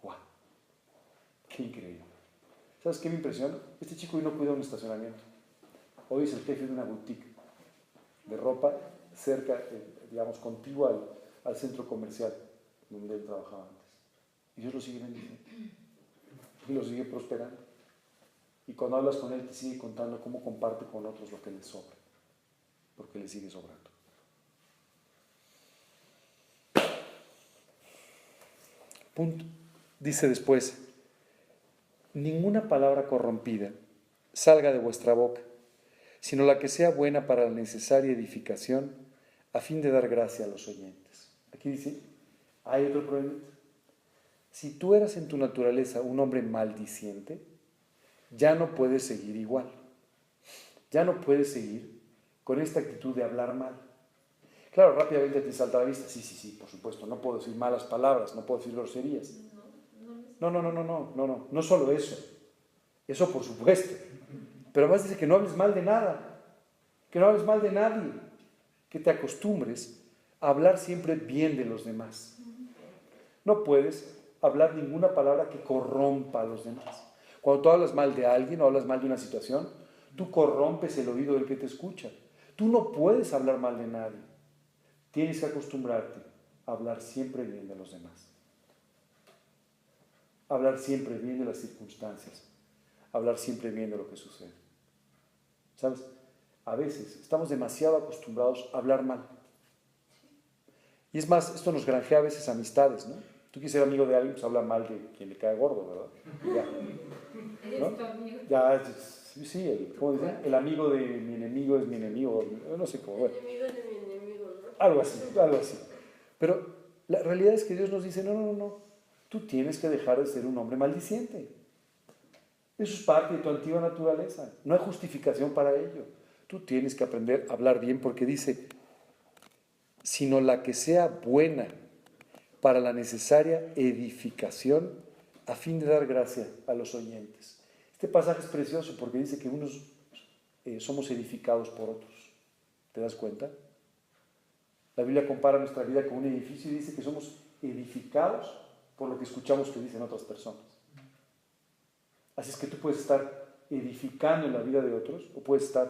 A: ¡Wow! ¡Qué increíble! ¿Sabes qué me impresiona? Este chico hoy no cuida un estacionamiento. Hoy es el jefe de una boutique de ropa cerca, digamos, contigua al centro comercial donde él trabajaba antes. Y Dios lo sigue bendiciendo. Y lo sigue prosperando. Y cuando hablas con él te sigue contando cómo comparte con otros lo que le sobra. Porque le sigue sobrando. Punto. Dice después, ninguna palabra corrompida salga de vuestra boca, sino la que sea buena para la necesaria edificación, a fin de dar gracia a los oyentes. Aquí dice, hay otro problema. Si tú eras en tu naturaleza un hombre maldiciente, ya no puedes seguir igual. Ya no puedes seguir con esta actitud de hablar mal. Claro, rápidamente te salta a la vista, sí, por supuesto, no puedo decir malas palabras, no puedo decir groserías. No solo eso. Eso por supuesto. Pero además dice que no hables mal de nada, que no hables mal de nadie, que te acostumbres a hablar siempre bien de los demás. No puedes hablar ninguna palabra que corrompa a los demás. Cuando tú hablas mal de alguien o hablas mal de una situación, tú corrompes el oído del que te escucha. Tú no puedes hablar mal de nadie. Tienes que acostumbrarte a hablar siempre bien de los demás. Hablar siempre bien de las circunstancias. Hablar siempre bien de lo que sucede. ¿Sabes? A veces estamos demasiado acostumbrados a hablar mal. Y es más, esto nos granjea a veces amistades, ¿no? Tú quieres ser amigo de alguien, pues habla mal de quien le cae gordo, ¿verdad? Ya. ¿No?
B: ¿Eres tu amigo?
A: Ya, sí, ¿cómo dicen? El amigo de mi enemigo es mi enemigo, no sé cómo. Bueno.
D: El enemigo de mi enemigo, ¿no?
A: Algo así. Pero la realidad es que Dios nos dice, no. Tú tienes que dejar de ser un hombre maldiciente. Eso es parte de tu antigua naturaleza. No hay justificación para ello. Tú tienes que aprender a hablar bien porque dice, sino la que sea buena para la necesaria edificación a fin de dar gracia a los oyentes. Este pasaje es precioso porque dice que unos somos edificados por otros. ¿Te das cuenta? La Biblia compara nuestra vida con un edificio y dice que somos edificados por lo que escuchamos que dicen otras personas. Así es que tú puedes estar edificando en la vida de otros o puedes estar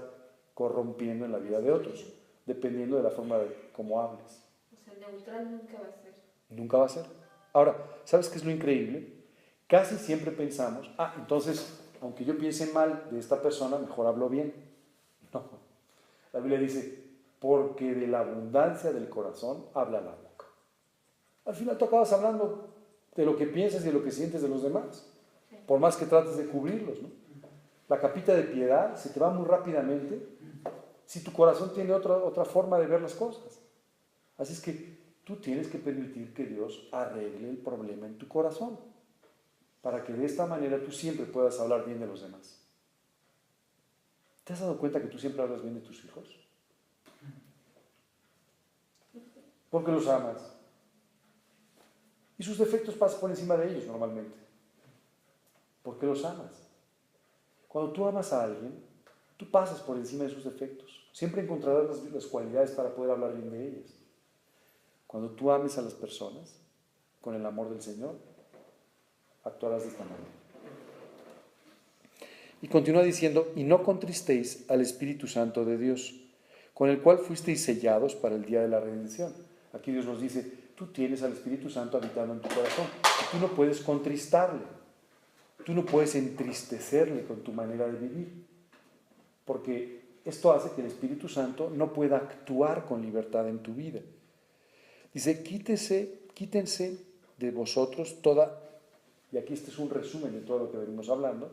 A: corrompiendo en la vida de otros, dependiendo de la forma de cómo hables.
B: O sea, neutral nunca va a ser.
A: Nunca va a ser. Ahora, ¿sabes qué es lo increíble? Casi siempre pensamos, entonces, aunque yo piense mal de esta persona, mejor hablo bien. No. La Biblia dice, porque de la abundancia del corazón habla la boca. Al final tú acabas hablando de lo que piensas y de lo que sientes de los demás, por más que trates de cubrirlos, ¿no? La capita de piedad se te va muy rápidamente si tu corazón tiene otra forma de ver las cosas. Así es que tú tienes que permitir que Dios arregle el problema en tu corazón, para que de esta manera tú siempre puedas hablar bien de los demás. ¿Te has dado cuenta que tú siempre hablas bien de tus hijos? Porque los amas. Y sus defectos pasan por encima de ellos normalmente. Porque los amas. Cuando tú amas a alguien, tú pasas por encima de sus defectos. Siempre encontrarás las cualidades para poder hablar bien de ellas. Cuando tú ames a las personas, con el amor del Señor, actuarás de esta manera. Y continúa diciendo, y no contristéis al Espíritu Santo de Dios, con el cual fuisteis sellados para el día de la redención. Aquí Dios nos dice, tú tienes al Espíritu Santo habitando en tu corazón, y tú no puedes contristarle, tú no puedes entristecerle con tu manera de vivir, porque esto hace que el Espíritu Santo no pueda actuar con libertad en tu vida. Dice, quítense de vosotros toda, y aquí este es un resumen de todo lo que venimos hablando,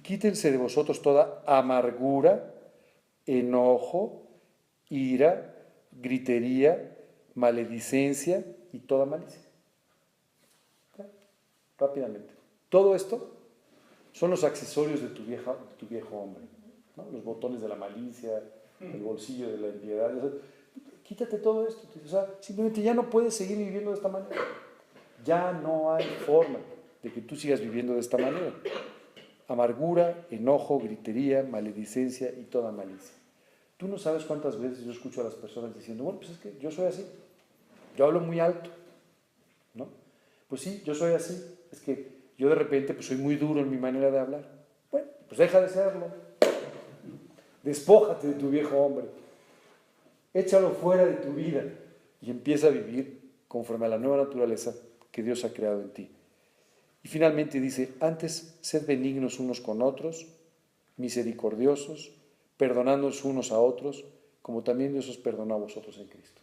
A: quítense de vosotros toda amargura, enojo, ira, gritería, maledicencia y toda malicia. Rápidamente. Todo esto son los accesorios de tu viejo hombre, ¿no? Los botones de la malicia, el bolsillo de la impiedad. Quítate todo esto. O sea, simplemente ya no puedes seguir viviendo de esta manera. Ya no hay forma de que tú sigas viviendo de esta manera. Amargura, enojo, gritería, maledicencia y toda malicia. Tú no sabes cuántas veces yo escucho a las personas diciendo, bueno, pues es que yo soy así. Yo hablo muy alto, ¿no? Pues sí, yo soy así. Es que yo de repente pues soy muy duro en mi manera de hablar. Bueno, pues deja de serlo. Despójate de tu viejo hombre. Échalo fuera de tu vida y empieza a vivir conforme a la nueva naturaleza que Dios ha creado en ti. Y finalmente dice, antes sed benignos unos con otros, misericordiosos, perdonándoos unos a otros, como también Dios os perdonó a vosotros en Cristo.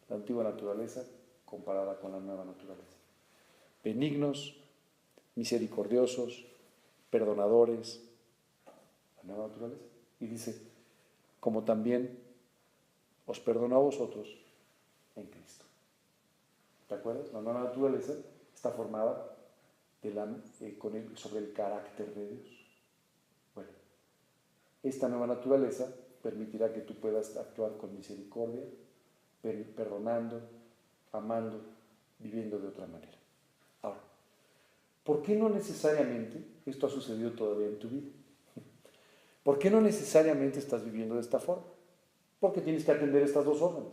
A: La antigua naturaleza comparada con la nueva naturaleza. Benignos, misericordiosos, perdonadores, la nueva naturaleza. Y dice, como también os perdonó a vosotros en Cristo. ¿Te acuerdas? La nueva naturaleza está formada sobre el carácter de Dios. Bueno, esta nueva naturaleza permitirá que tú puedas actuar con misericordia, perdonando, amando, viviendo de otra manera. Ahora, ¿por qué no necesariamente esto ha sucedido todavía en tu vida? ¿Por qué no necesariamente estás viviendo de esta forma? Porque tienes que atender estas dos órdenes.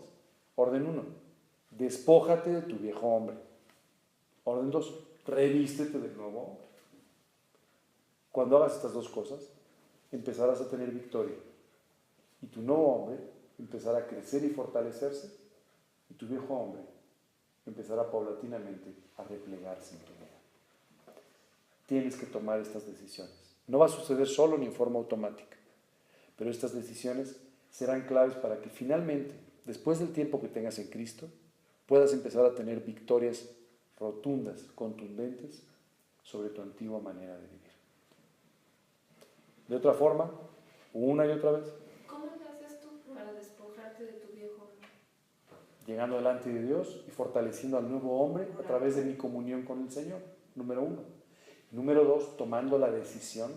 A: Orden 1, despójate de tu viejo hombre. Orden 2, revístete del nuevo hombre. Cuando hagas estas dos cosas, empezarás a tener victoria. Y tu nuevo hombre empezará a crecer y fortalecerse, y tu viejo hombre empezará paulatinamente a replegarse en tu vida. Tienes que tomar estas decisiones. No va a suceder solo ni en forma automática, pero estas decisiones serán claves para que finalmente, después del tiempo que tengas en Cristo, puedas empezar a tener victorias rotundas, contundentes, sobre tu antigua manera de vivir. De otra forma, una y otra vez,
B: ¿Cómo lo haces tú para despojarte de tu viejo hombre?
A: llegando delante de Dios y fortaleciendo al nuevo hombre a través de mi comunión con el Señor, número 1. Número 2, tomando la decisión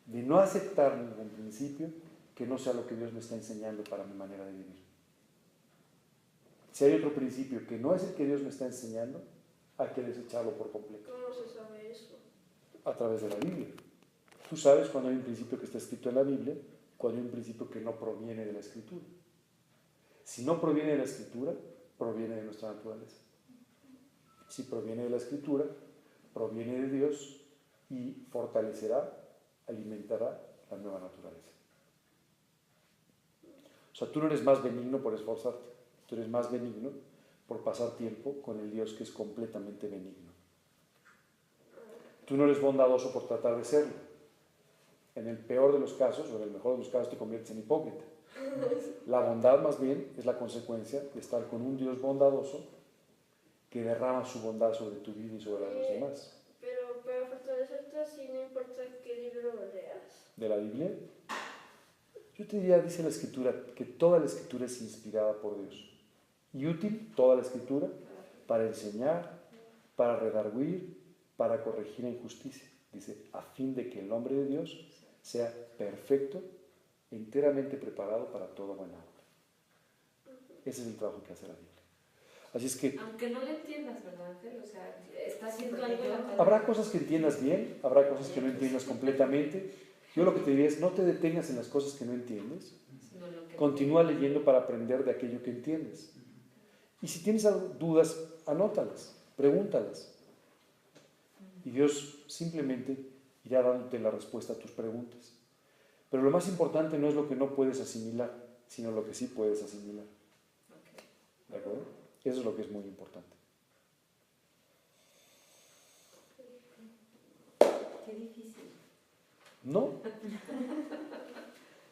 A: de no aceptar ningún principio que no sea lo que Dios me está enseñando para mi manera de vivir. Si hay otro principio que no es el que Dios me está enseñando, hay que desecharlo por completo.
D: ¿Cómo se sabe eso?
A: A través de la Biblia. Tú sabes cuando hay un principio que está escrito en la Biblia, cuando hay un principio que no proviene de la Escritura. Si no proviene de la Escritura, proviene de nuestra naturaleza. Si proviene de la Escritura, proviene de Dios y fortalecerá, alimentará la nueva naturaleza. O sea, tú no eres más benigno por esforzarte, tú eres más benigno por pasar tiempo con el Dios que es completamente benigno. Tú no eres bondadoso por tratar de serlo. En el peor de los casos, o en el mejor de los casos, te conviertes en hipócrita. La bondad, más bien, es la consecuencia de estar con un Dios bondadoso que derrama su bondad sobre tu vida y sobre la de los demás.
D: Pero para fortalecerte así, no importa qué libro leas.
A: ¿De la Biblia? Yo te diría, dice la Escritura, que toda la Escritura es inspirada por Dios. Y útil toda la Escritura para enseñar, para redarguir, para corregir en justicia. Dice, a fin de que el hombre de Dios sea perfecto, enteramente preparado para toda buena obra. Ese es el trabajo que hace la Biblia. Así es que
B: Aunque no le entiendas, ¿verdad, Ángel? O sea, está haciendo algo en la palabra.
A: habrá cosas que entiendas bien, habrá cosas que no entiendas completamente. Yo lo que te diría es, no te detengas en las cosas que no entiendes.
B: Sino lo que
A: Continúa leyendo para aprender de aquello que entiendes. Y si tienes dudas, anótalas, pregúntalas. Y Dios simplemente irá dándote la respuesta a tus preguntas. Pero lo más importante no es lo que no puedes asimilar, sino lo que sí puedes asimilar.
B: Ok.
A: ¿De acuerdo? Eso es lo que es muy importante.
B: Qué difícil.
A: No.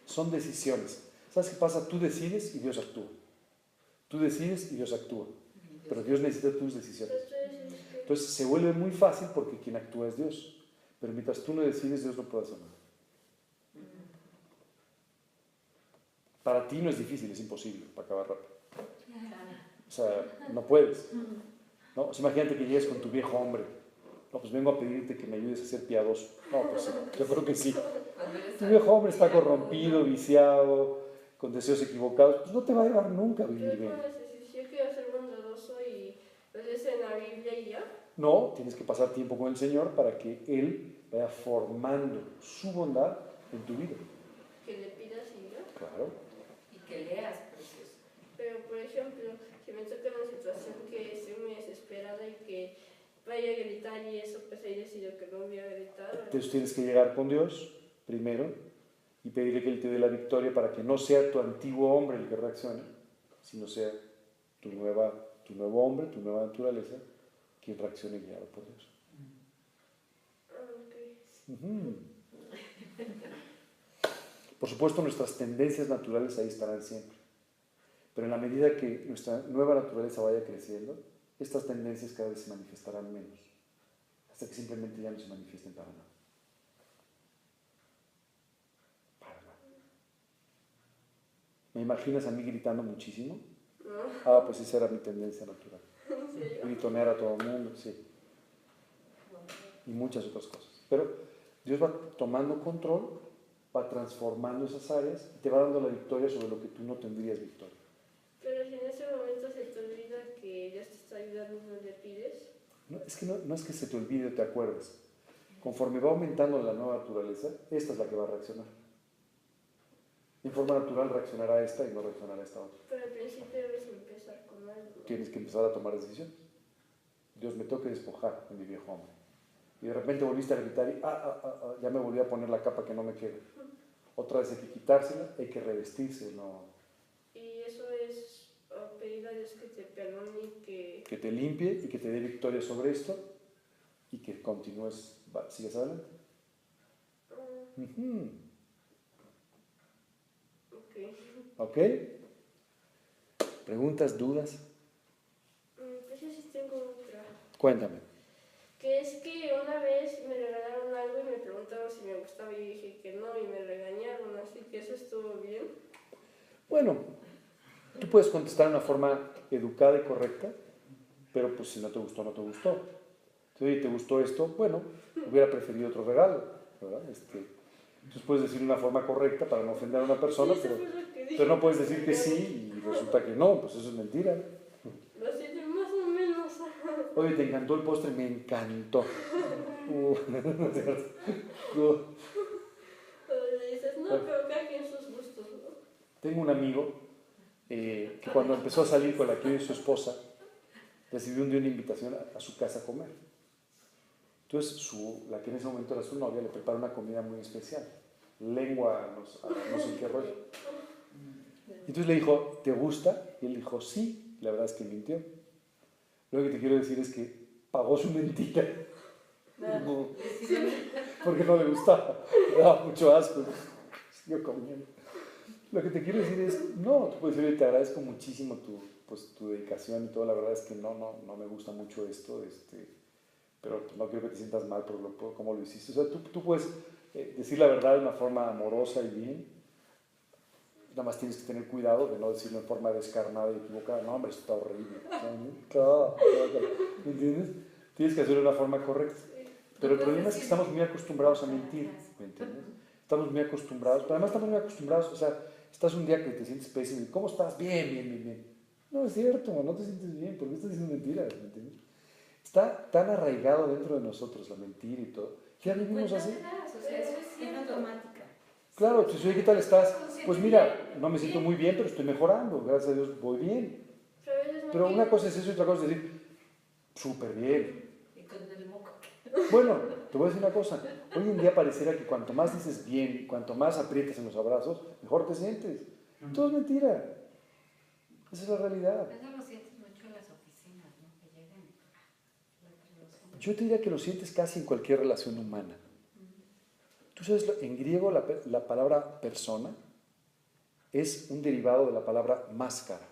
A: Son decisiones. ¿Sabes qué pasa? Tú decides y Dios actúa. Tú decides y Dios actúa. Pero Dios necesita tus decisiones. Entonces se vuelve muy fácil porque quien actúa es Dios. Pero mientras tú no decides, Dios no puede hacer nada. Para ti no es difícil, es imposible, para acabar rápido. O sea, no puedes. ¿No? O sea, imagínate que llegues con tu viejo hombre. No, pues vengo a pedirte que me ayudes a ser piadoso. No, pues sí, yo creo que sí. Tu viejo hombre está corrompido, viciado, con deseos equivocados. Pues no te va a llevar nunca a vivir
D: Pero
A: bien.
D: ¿cómo es? Si yo quiero ser bondadoso y lo lees en la Biblia y ya.
A: No, tienes que pasar tiempo con el Señor para que Él vaya formando su bondad en tu vida.
D: Que le pidas y ya.
A: Claro.
B: Y que leas, precioso.
D: Pero, por ejemplo, si me toca una situación que estoy muy desesperada y que vaya a gritar y eso, pues ahí decido que no voy a gritar.
A: Entonces tienes que llegar con Dios primero y pedirle que Él te dé la victoria para que no sea tu antiguo hombre el que reaccione, sino sea tu nuevo hombre, tu nueva naturaleza, quien reaccione guiado por Dios.
D: Ok.
A: Por supuesto, nuestras tendencias naturales ahí estarán siempre. Pero en la medida que nuestra nueva naturaleza vaya creciendo, estas tendencias cada vez se manifestarán menos, hasta que simplemente ya no se manifiesten para nada. Para nada. ¿Me imaginas a mí gritando muchísimo? Ah, pues esa era mi tendencia natural.
D: ¿En serio?
A: Gritonear a todo el mundo, sí. Y muchas otras cosas. Pero Dios va tomando control, va transformando esas áreas y te va dando la victoria sobre lo que tú no tendrías victoria.
D: Pero si en ese momento se te olvida que Dios te está ayudando y no le pides.
A: No, es que no es que se te olvide o te acuerdes. Conforme va aumentando la nueva naturaleza, esta es la que va a reaccionar. En forma natural reaccionará esta y no reaccionará esta otra.
D: Pero al principio debes empezar con algo.
A: Tienes que empezar a tomar decisiones. Dios me toca despojar de mi viejo hombre. Y de repente volviste a gritar y ya me volví a poner la capa que no me queda. Otra vez hay que quitársela, hay que revestirse, no.
D: Y eso es pedir a Dios que te perdone y
A: Que te limpie y que te dé victoria sobre esto y que continúes, sigas adelante. ¿Ok? ¿Preguntas, dudas?
D: Pues yo sí tengo otra.
A: Cuéntame.
D: Que es que una vez me regalaron algo y me preguntaron si me gustaba y dije que no y me regañaron, así que eso estuvo bien.
A: Bueno, tú puedes contestar de una forma educada y correcta, pero pues si no te gustó, no te gustó. Si oye, ¿te gustó esto? Bueno, hubiera preferido otro regalo, ¿verdad? Entonces puedes decir de una forma correcta para no ofender a una persona,
D: Sí, eso
A: pero
D: fue lo que dije.
A: no puedes decir que sí y resulta que no, pues eso es mentira. Oye, ¿te encantó el postre? Me encantó. No es cierto.
D: O le dices, no, pero cada quien sus gustos, ¿no?
A: Tengo un amigo que cuando empezó a salir con la que hoy es su esposa, recibió un día una invitación a su casa a comer. Entonces, la que en ese momento era su novia, le prepara una comida muy especial. Lengua, no sé qué rollo. Entonces le dijo, ¿te gusta? Y él dijo, sí. La verdad es que mintió. Lo que te quiero decir es que pagó su mentira. No, porque no le gustaba. Le daba mucho asco. Siguió comiendo. Lo que te quiero decir es, no, tú puedes decir, te agradezco muchísimo tu dedicación y todo. La verdad es que no me gusta mucho esto, pero pues, no quiero que te sientas mal por cómo lo hiciste. O sea, tú puedes decir la verdad de una forma amorosa y bien. Nada más tienes que tener cuidado de no decirlo en forma descarnada y equivocada. No, hombre, esto está horrible. Claro. ¿Me entiendes? Tienes que hacerlo de una forma correcta. Pero el problema es que estamos muy acostumbrados a mentir. ¿Me entiendes? Estamos muy acostumbrados. Pero además estamos muy acostumbrados. O sea, estás un día que te sientes pésimo y ¿cómo estás? Bien. No es cierto, no te sientes bien. ¿Por qué estás diciendo mentiras? ¿Me entiendes? Está tan arraigado dentro de nosotros la mentira y todo. Ya vivimos así.
B: O sea, eso es automática.
A: Claro, pues, oye, ¿qué tal estás? Pues mira, no me siento muy bien, pero estoy mejorando, gracias a Dios voy bien. Pero una cosa es eso y otra cosa es decir, súper bien.
B: Y con el moco.
A: Bueno, te voy a decir una cosa, hoy en día pareciera que cuanto más dices bien, cuanto más aprietas en los abrazos, mejor te sientes. Todo es mentira. Esa es la realidad.
B: Eso lo sientes mucho en las oficinas, ¿no? Que llegan.
A: Yo te diría que lo sientes casi en cualquier relación humana. Tú sabes, en griego la palabra persona es un derivado de la palabra máscara.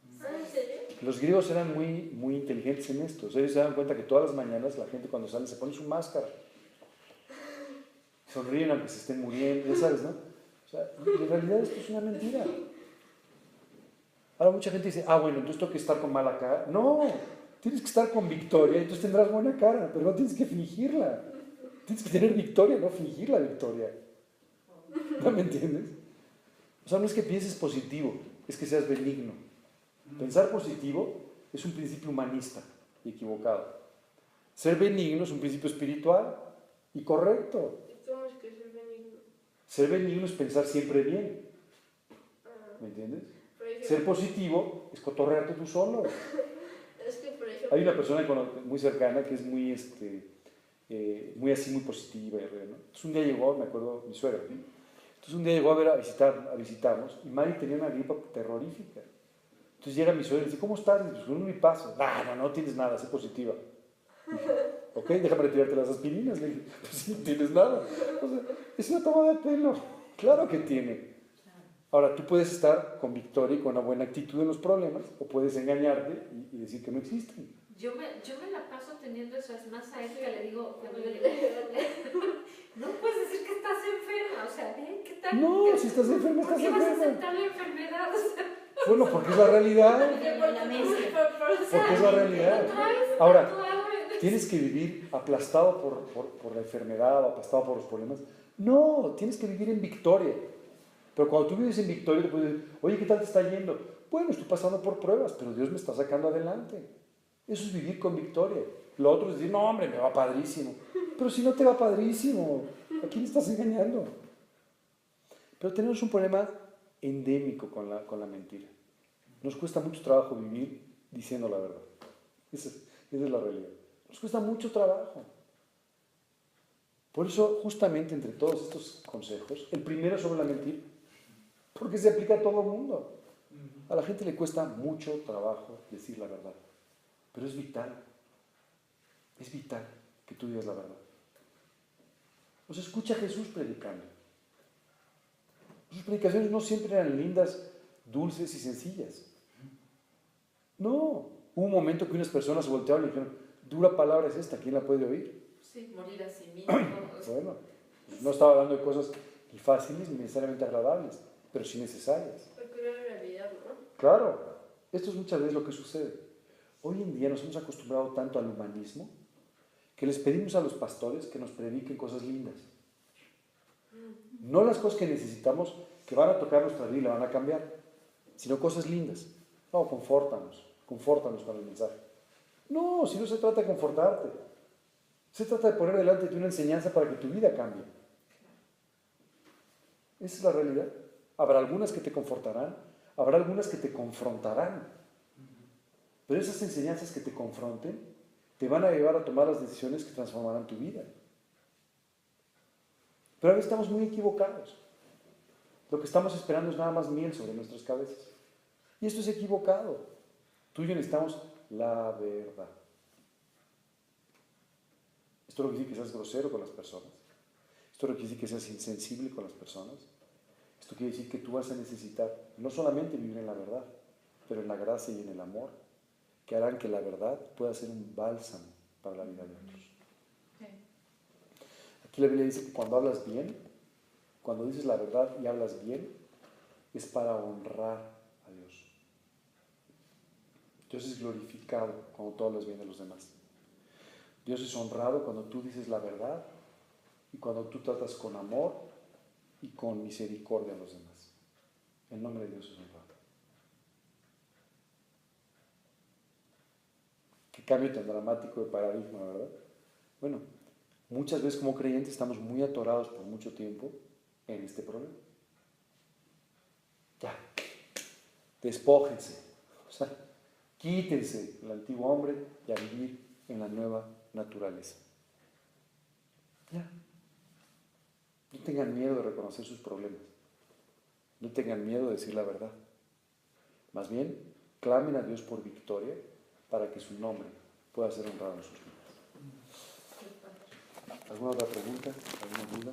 D: ¿En serio?
A: Los griegos eran muy inteligentes en esto. O sea, ellos se dan cuenta que todas las mañanas la gente cuando sale se pone su máscara. Sonríen aunque se estén muriendo, ya sabes, ¿no? O sea, en realidad esto es una mentira. Ahora mucha gente dice, bueno, entonces tengo que estar con mala cara. No, tienes que estar con victoria, entonces tendrás buena cara, pero no tienes que fingirla. Tienes que tener victoria, no fingir la victoria. ¿No me entiendes? O sea, no es que pienses positivo, es que seas benigno. Pensar positivo es un principio humanista y equivocado. Ser benigno es un principio espiritual y correcto.
D: ¿Cómo es que ser benigno?
A: Ser benigno es pensar siempre bien. ¿Me entiendes? Ser positivo es cotorrearte tú solo.
D: Es que, por ejemplo,
A: Hay una persona muy cercana que es muy así, muy positiva. ¿No? Entonces un día llegó, me acuerdo, mi suegra. ¿No? Entonces un día llegó a visitarnos y Mari tenía una gripa terrorífica. Entonces llega mi suegra y dice, ¿cómo estás? Y pues con un paso. No tienes nada, sé positiva. Dije, ok, déjame retirarte las aspirinas. Le dije, pues sí, no tienes nada. O sea, es una toma de pelo. Claro que tiene. Ahora, tú puedes estar con victoria y con una buena actitud en los problemas, o puedes engañarte y decir que no existen.
B: Yo me la paso teniendo eso, es más a él que le digo, cuando le digo, no puedes decir que estás enferma, o sea, ¿qué tal?
A: No, si estás enferma, estás enferma.
B: ¿Por qué vas a aceptar la enfermedad? O sea,
A: bueno, porque es la realidad. Porque es la realidad. Ahora, ¿tienes que vivir aplastado por la enfermedad o aplastado por los problemas? No, tienes que vivir en victoria. Pero cuando tú vives en victoria, te puedes decir, oye, ¿qué tal te está yendo? Bueno, estoy pasando por pruebas, pero Dios me está sacando adelante. Eso es vivir con victoria. Lo otro es decir, no, hombre, me va padrísimo. Pero si no te va padrísimo, ¿a quién estás engañando? Pero tenemos un problema endémico con la mentira. Nos cuesta mucho trabajo vivir diciendo la verdad. Esa es la realidad. Nos cuesta mucho trabajo. Por eso, justamente entre todos estos consejos, el primero es sobre la mentira. Porque se aplica a todo el mundo. A la gente le cuesta mucho trabajo decir la verdad. Pero es vital. Es vital que tú digas la verdad. O sea, escucha a Jesús predicando. Sus predicaciones no siempre eran lindas, dulces y sencillas. No. Hubo un momento que unas personas se voltearon y dijeron, dura palabra es esta, ¿quién la puede oír?
B: Sí, morir a sí mismo.
A: Bueno, no estaba hablando de cosas ni fáciles ni necesariamente agradables, pero sí necesarias.
D: porque era realidad, ¿no?
A: Claro, esto es muchas veces lo que sucede. Hoy en día nos hemos acostumbrado tanto al humanismo que les pedimos a los pastores que nos prediquen cosas lindas. No las cosas que necesitamos, que van a tocar nuestra vida y la van a cambiar, sino cosas lindas. No, confórtanos con el mensaje. No, si no se trata de confortarte. Se trata de poner delante de ti una enseñanza para que tu vida cambie. Esa es la realidad. Habrá algunas que te confortarán, habrá algunas que te confrontarán. Pero esas enseñanzas que te confronten te van a llevar a tomar las decisiones que transformarán tu vida. Pero a veces estamos muy equivocados. Lo que estamos esperando es nada más miel sobre nuestras cabezas. Y esto es equivocado. Tú y yo necesitamos la verdad. Esto no quiere decir que seas grosero con las personas. Esto no quiere decir que seas insensible con las personas. Esto quiere decir que tú vas a necesitar no solamente vivir en la verdad, pero en la gracia y en el amor, que harán que la verdad pueda ser un bálsamo para la vida de otros.
B: Sí.
A: Aquí la Biblia dice que cuando hablas bien, cuando dices la verdad y hablas bien, es para honrar a Dios. Dios es glorificado cuando tú hablas bien de los demás. Dios es honrado cuando tú dices la verdad y cuando tú tratas con amor y con misericordia a los demás. El nombre de Dios es honrado. Qué cambio tan dramático de paradigma, ¿verdad? Bueno, muchas veces como creyentes estamos muy atorados por mucho tiempo en este problema. Ya, despójense, o sea, quítense el antiguo hombre y a vivir en la nueva naturaleza. Ya. No tengan miedo de reconocer sus problemas. No tengan miedo de decir la verdad. Más bien, clamen a Dios por victoria para que su nombre pueda ser honrado en sus vidas. ¿Alguna otra pregunta? ¿Alguna duda?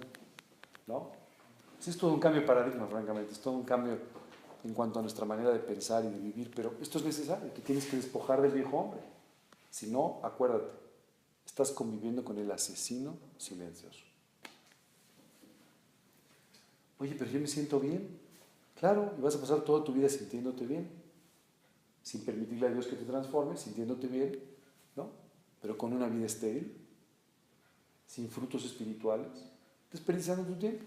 A: ¿No? Sí, es todo un cambio de paradigma, francamente. Es todo un cambio en cuanto a nuestra manera de pensar y de vivir. Pero esto es necesario. Te tienes que despojar del viejo hombre. Si no, acuérdate, estás conviviendo con el asesino silencioso. Oye, pero yo me siento bien. Claro, y vas a pasar toda tu vida sintiéndote bien, sin permitirle a Dios que te transforme, sintiéndote bien, ¿no? Pero con una vida estéril, sin frutos espirituales, desperdiciando tu tiempo.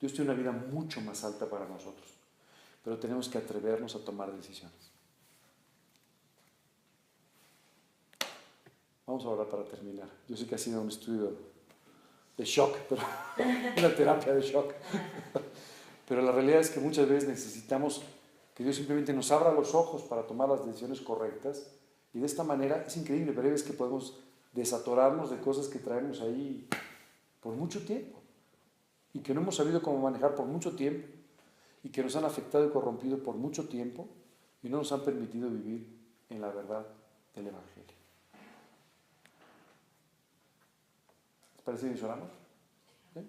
A: Dios tiene una vida mucho más alta para nosotros, pero tenemos que atrevernos a tomar decisiones. Vamos a orar para terminar. Yo sé que ha sido un estudio de shock, pero una terapia de shock. Pero la realidad es que muchas veces necesitamos que Dios simplemente nos abra los ojos para tomar las decisiones correctas, y de esta manera es increíble, pero hay veces que podemos desatorarnos de cosas que traemos ahí por mucho tiempo y que no hemos sabido cómo manejar por mucho tiempo y que nos han afectado y corrompido por mucho tiempo y no nos han permitido vivir en la verdad del Evangelio. ¿Les parece bien si oramos? ¿Sí?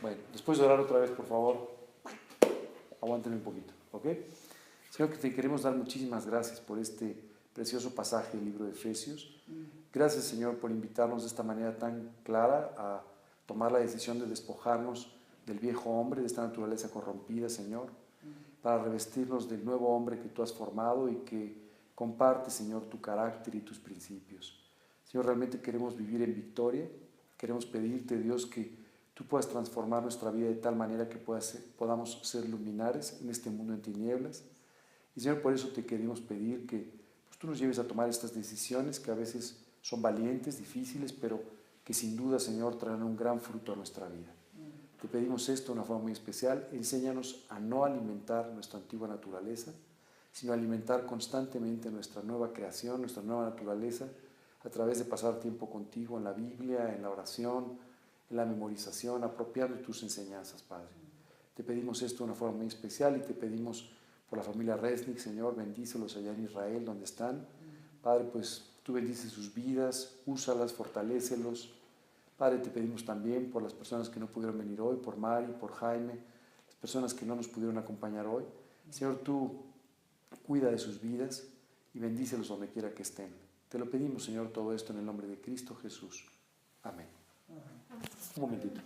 A: Bueno, después de orar otra vez, por favor, aguántenme un poquito, ¿ok? Señor, que te queremos dar muchísimas gracias por este precioso pasaje del libro de Efesios. Gracias, Señor, por invitarnos de esta manera tan clara a tomar la decisión de despojarnos del viejo hombre, de esta naturaleza corrompida, Señor, para revestirnos del nuevo hombre que tú has formado y que comparte, Señor, tu carácter y tus principios. Señor, realmente queremos vivir en victoria. Queremos pedirte, Dios, que tú puedas transformar nuestra vida de tal manera que podamos ser luminares en este mundo en tinieblas. Y Señor, por eso te queremos pedir que pues, tú nos lleves a tomar estas decisiones que a veces son valientes, difíciles, pero que sin duda, Señor, traerán un gran fruto a nuestra vida. Te pedimos esto de una forma muy especial. Enséñanos a no alimentar nuestra antigua naturaleza, sino a alimentar constantemente nuestra nueva creación, nuestra nueva naturaleza, a través de pasar tiempo contigo en la Biblia, en la oración, en la memorización, apropiando tus enseñanzas, Padre. Te pedimos esto de una forma muy especial y te pedimos por la familia Resnick, Señor, bendícelos allá en Israel donde están. Padre, pues tú bendices sus vidas, úsalas, fortalécelos. Padre, te pedimos también por las personas que no pudieron venir hoy, por Mari, por Jaime, las personas que no nos pudieron acompañar hoy. Señor, tú cuida de sus vidas y bendícelos donde quiera que estén. Te lo pedimos, Señor, todo esto en el nombre de Cristo Jesús. Amén. Un momentito.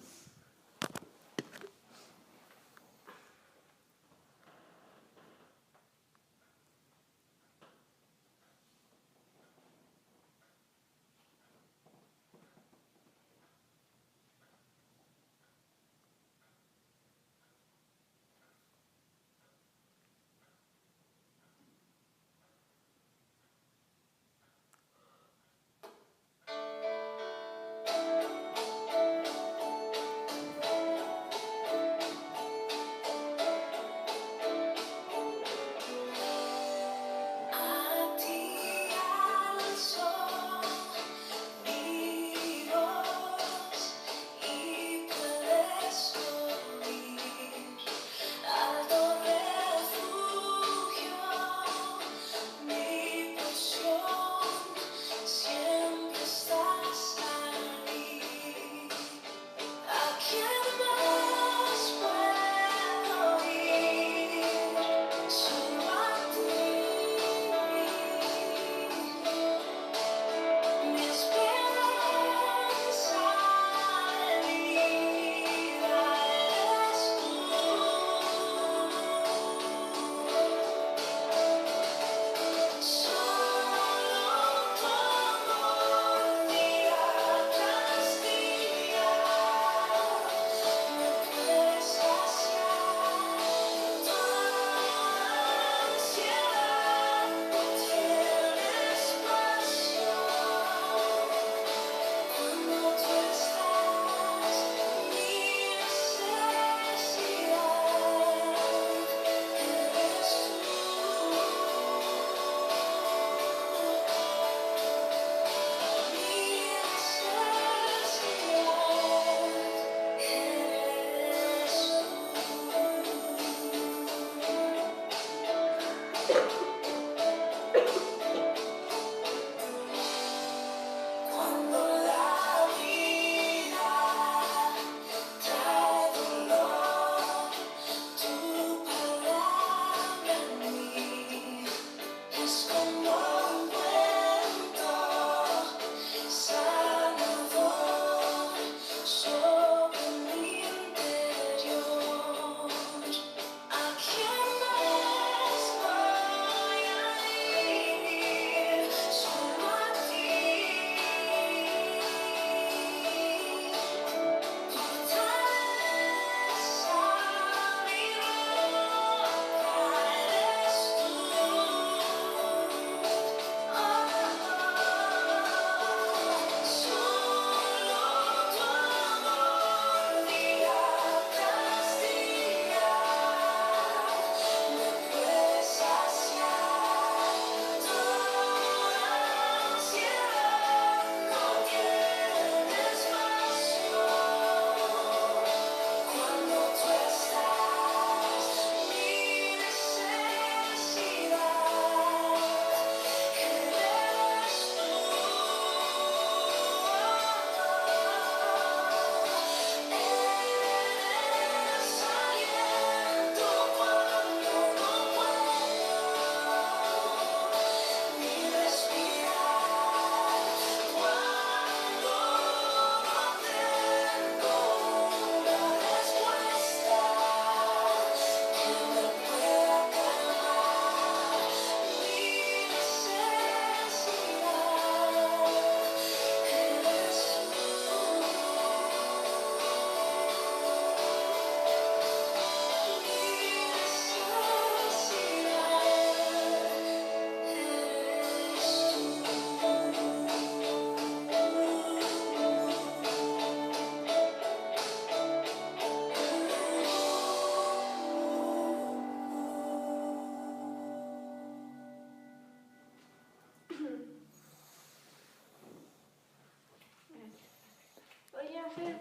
D: ver,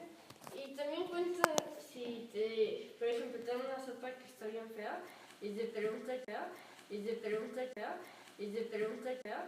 D: y también cuenta si te, por ejemplo, te dan una sopa que está bien fea, y te pregunta fea, y te pregunta fea, y te pregunta fea,